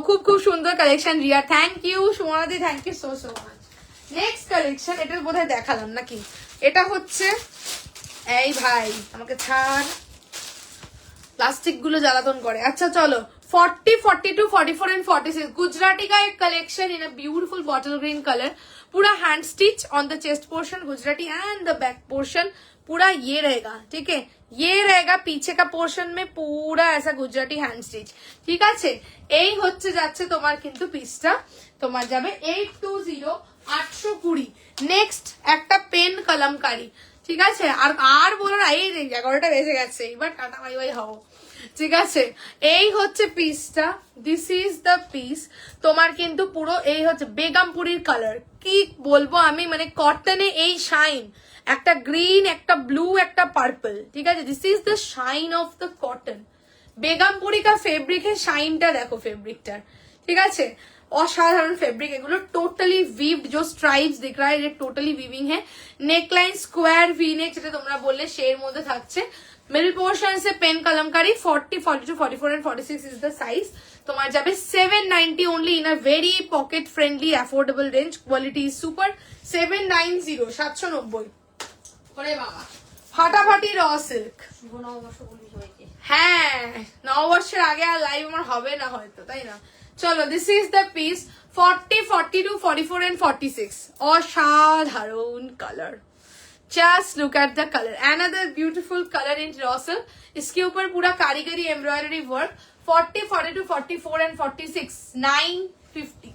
খুব খুব সুন্দর কালেকশন রিয়া, থ্যাংক ইউ সুমনাদি, thank you so so much. Next collection, এটা বোধহয় দেখালাম নাকি, এটা হচ্ছে এই ভাই আমাকে ছাড়, प्लास्टिक गुलो জ্বালাতন করে। अच्छा चलो 40, 42, 44 एंड 46 गुजराती का एक collection in a beautiful bottle green colour, पूरा hand stitch on the chest portion Gujarati and the back portion पूरा ये रहेगा, ठीक है। ये रहेगा पीछे का पोर्शन में पूरा ऐसा गुजराती हैंड स्टिच, ठीक আছে। এই হচ্ছে যাচ্ছে তোমার কিন্তু পিসটা তোমার যাবে 820 820। নেক্সট একটা পেন কলমকারি, ঠিক আছে। আর বলো না, এই 11টা বেজে গেছে, এবার টাটা বাই বাই হও, ঠিক আছে। এই হচ্ছে পিসটা, দিস ইজ দ্য পিস। তোমার কিন্তু পুরো এই হচ্ছে বেগমপুরির কালার, কি বলবো আমি, মানে কটনে এই শাইন, একটা গ্রিন একটা ব্লু একটা পার্পল, ঠিক আছে। This is the shine of the cotton, Begumpuri কা ফেব্রিকের শাইনটা দেখো ফেব্রিকটার, ঠিক আছে। असाधारण फैब्रिक एगुलो टोटली वीव्ड, जो स्ट्राइप्स दिख रहा है ये टोटली वीविंग है। नेकलाइन स्क्वायर वी नेक যেটা তোমরা বললে শের মধ্যে থাকছে। Middle portion say pen kalamkari 40, 42, 44 and 46 is the size। তোমার যাবে 790 only in a very pocket friendly affordable range, quality is super। 790 790 ওরে বাবা ফাটাফাটি র সিল্ক, শুভ নববর্ষ বলি সবাইকে। হ্যাঁ, নববর্ষের আগে আর লাইভ আমার হবে না হয়তো, তাই না? চলো, this is the piece 40, 42, 44 and 46. অসাধারণ colour, just look at the color. Another beautiful color in raw silk. इसके ऊपर पूरा कारीगरी एम्ब्रॉयडरी वर्क. 40, 42, 44 and 46, 950,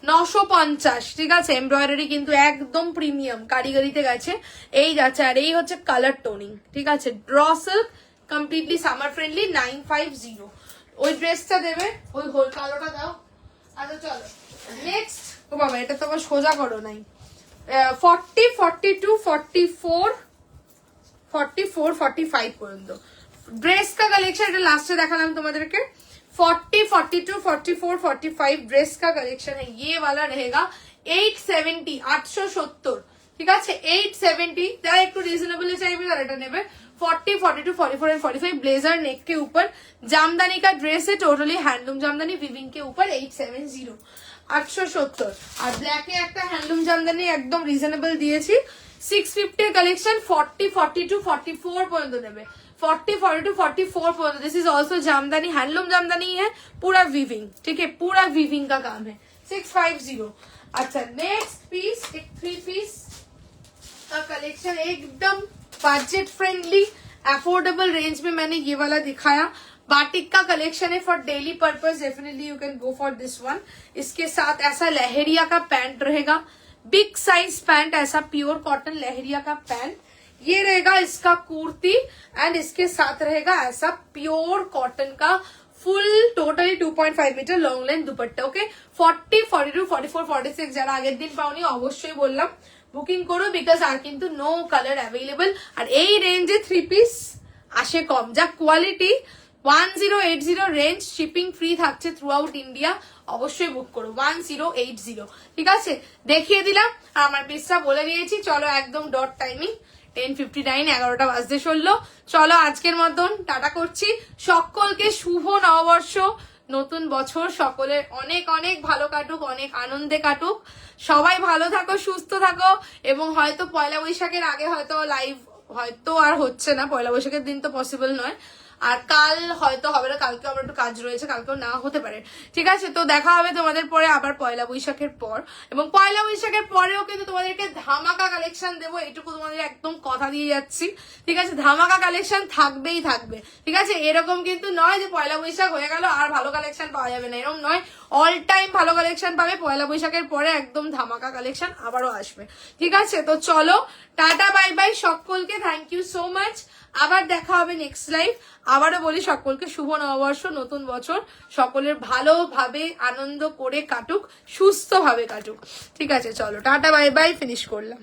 950, ঠিক আছে? এমব্রয়ডারি কিন্তু একদম প্রিমিয়াম কারিগরিতে গেছে, এই যাচ্ছে। আর এই হচ্ছে কালার টোনিং, ঠিক আছে? Raw silk, completely summer friendly, 950। ওই ড্রেসটা দেবে, ওই হোল কালোটা দাও। আচ্ছা চলো নেক্সট। ও বাবা, এটা তো আবার সোজা করো নাই। 40, 42, 44, 44, 45 পর্যন্ত ड्रेस का कलेक्शन। এটা লাস্টে দেখালাম তোমাদেরকে। 40, 42, 44, 45 ड्रेस का कलेक्शन है। ये वाला रहेगा 870, 870, ঠিক আছে? 870। যারা একটু রিজনেবলি চাইবে তারা এটা নেবে। 40, 42, 44 एंड 45 ब्लेजर नेक के ऊपर जामदानी का ड्रेस है, टोटली हैंडलूम जामदानी विविंग के ऊपर 870, 870। আর ব্ল্যাকে একটা হ্যান্ডলুম জামদানি একদম রিজনেবল দিয়েছি 650 কালেকশন। 40, 42, 44 পর্যন্ত নেবে। 40, 42, 44 point. This is also jamdani, handloom jamdani है, पूरा वीविंग, ठीक है? पूरा वीविंग का काम है। 650। अच्छा नेक्स्ट पीस, एक 3 पीस का कलेक्शन, एकदम बजट फ्रेंडली अफोर्डेबल रेंज में मैंने ये वाला दिखाया। बाटिक का कलेक्शन है for daily purpose, definitely you can go for this one. इसके साथ ऐसा लहरिया का पैंट रहेगा, बिग साइज पैंट, ऐसा प्योर कॉटन लहरिया का पैंट। ये रहेगा इसका कुर्ती एंड इसके साथ रहेगा ऐसा प्योर कॉटन का full totally 2.5 metre long length dupatta. Okay, 40, 42, 44, 46 যারা আগের দিন পাওনি অবশ্যই বললাম বুকিং করো, বিকজ আর কিন্তু নো কালার অ্যাভেলেবল। আর এই রেঞ্জে 3 পিস আসে কম, যা কোয়ালিটি। 1080 রেঞ্জ, শিপিং ফ্রি থাকছে থ্রু আউট ইন্ডিয়া। অবশ্যই বুক করো 1080, ঠিক আছে? দেখিয়ে দিলাম আর আমার পিসটা বলে দিয়েছি। চলো একদম ডট টাইমিং 10:59, 11টা বাজতে চললো। চলো আজকের মতন টাটা করছি। সকলকে শুভ নববর্ষ, নতুন বছর সকলের অনেক অনেক ভালো কাটুক, অনেক আনন্দে কাটুক। সবাই ভালো থাকো, সুস্থ থাকো। এবং হয়তো পয়লা বৈশাখের আগে হয়তো লাইভ হয়তো আর হচ্ছে না, পয়লা বৈশাখের দিন তো পসিবল নয়। আর কাল হয়তো হবে না, কালকে আমার একটু কাজ রয়েছে, কালকেও না হতে পারে, ঠিক আছে? তো দেখা হবে তোমাদের পরে আবার পয়লা বৈশাখের পর। এবং পয়লা বৈশাখের পরেও কিন্তু তোমাদেরকে ধামাকা কালেকশন দেবো, এটুকু তোমাদের একদম কথা দিয়ে যাচ্ছি, ঠিক আছে? ধামাকা কালেকশন থাকবেই থাকবে, ঠিক আছে? এরকম কিন্তু নয় যে পয়লা বৈশাখ হয়ে গেল আর ভালো কালেকশন পাওয়া যাবে না, এরকম নয়। অল টাইম ভালো কালেকশন পাবে, পয়লা বৈশাখের পরে একদম ধামাকা কালেকশন আবারও আসবে, ঠিক আছে? তো চলো টাটা বাই বাই সকলকে, থ্যাংক ইউ সো মাচ। আবার দেখা হবে নেক্সট লাইভ। আবারও বলি সকলকে শুভ নববর্ষ, নতুন বছর সকলের ভালোভাবে আনন্দ করে কাটুক, সুস্থভাবে কাটুক, ঠিক আছে? চলো টাটা বাই বাই, ফিনিশ করলাম।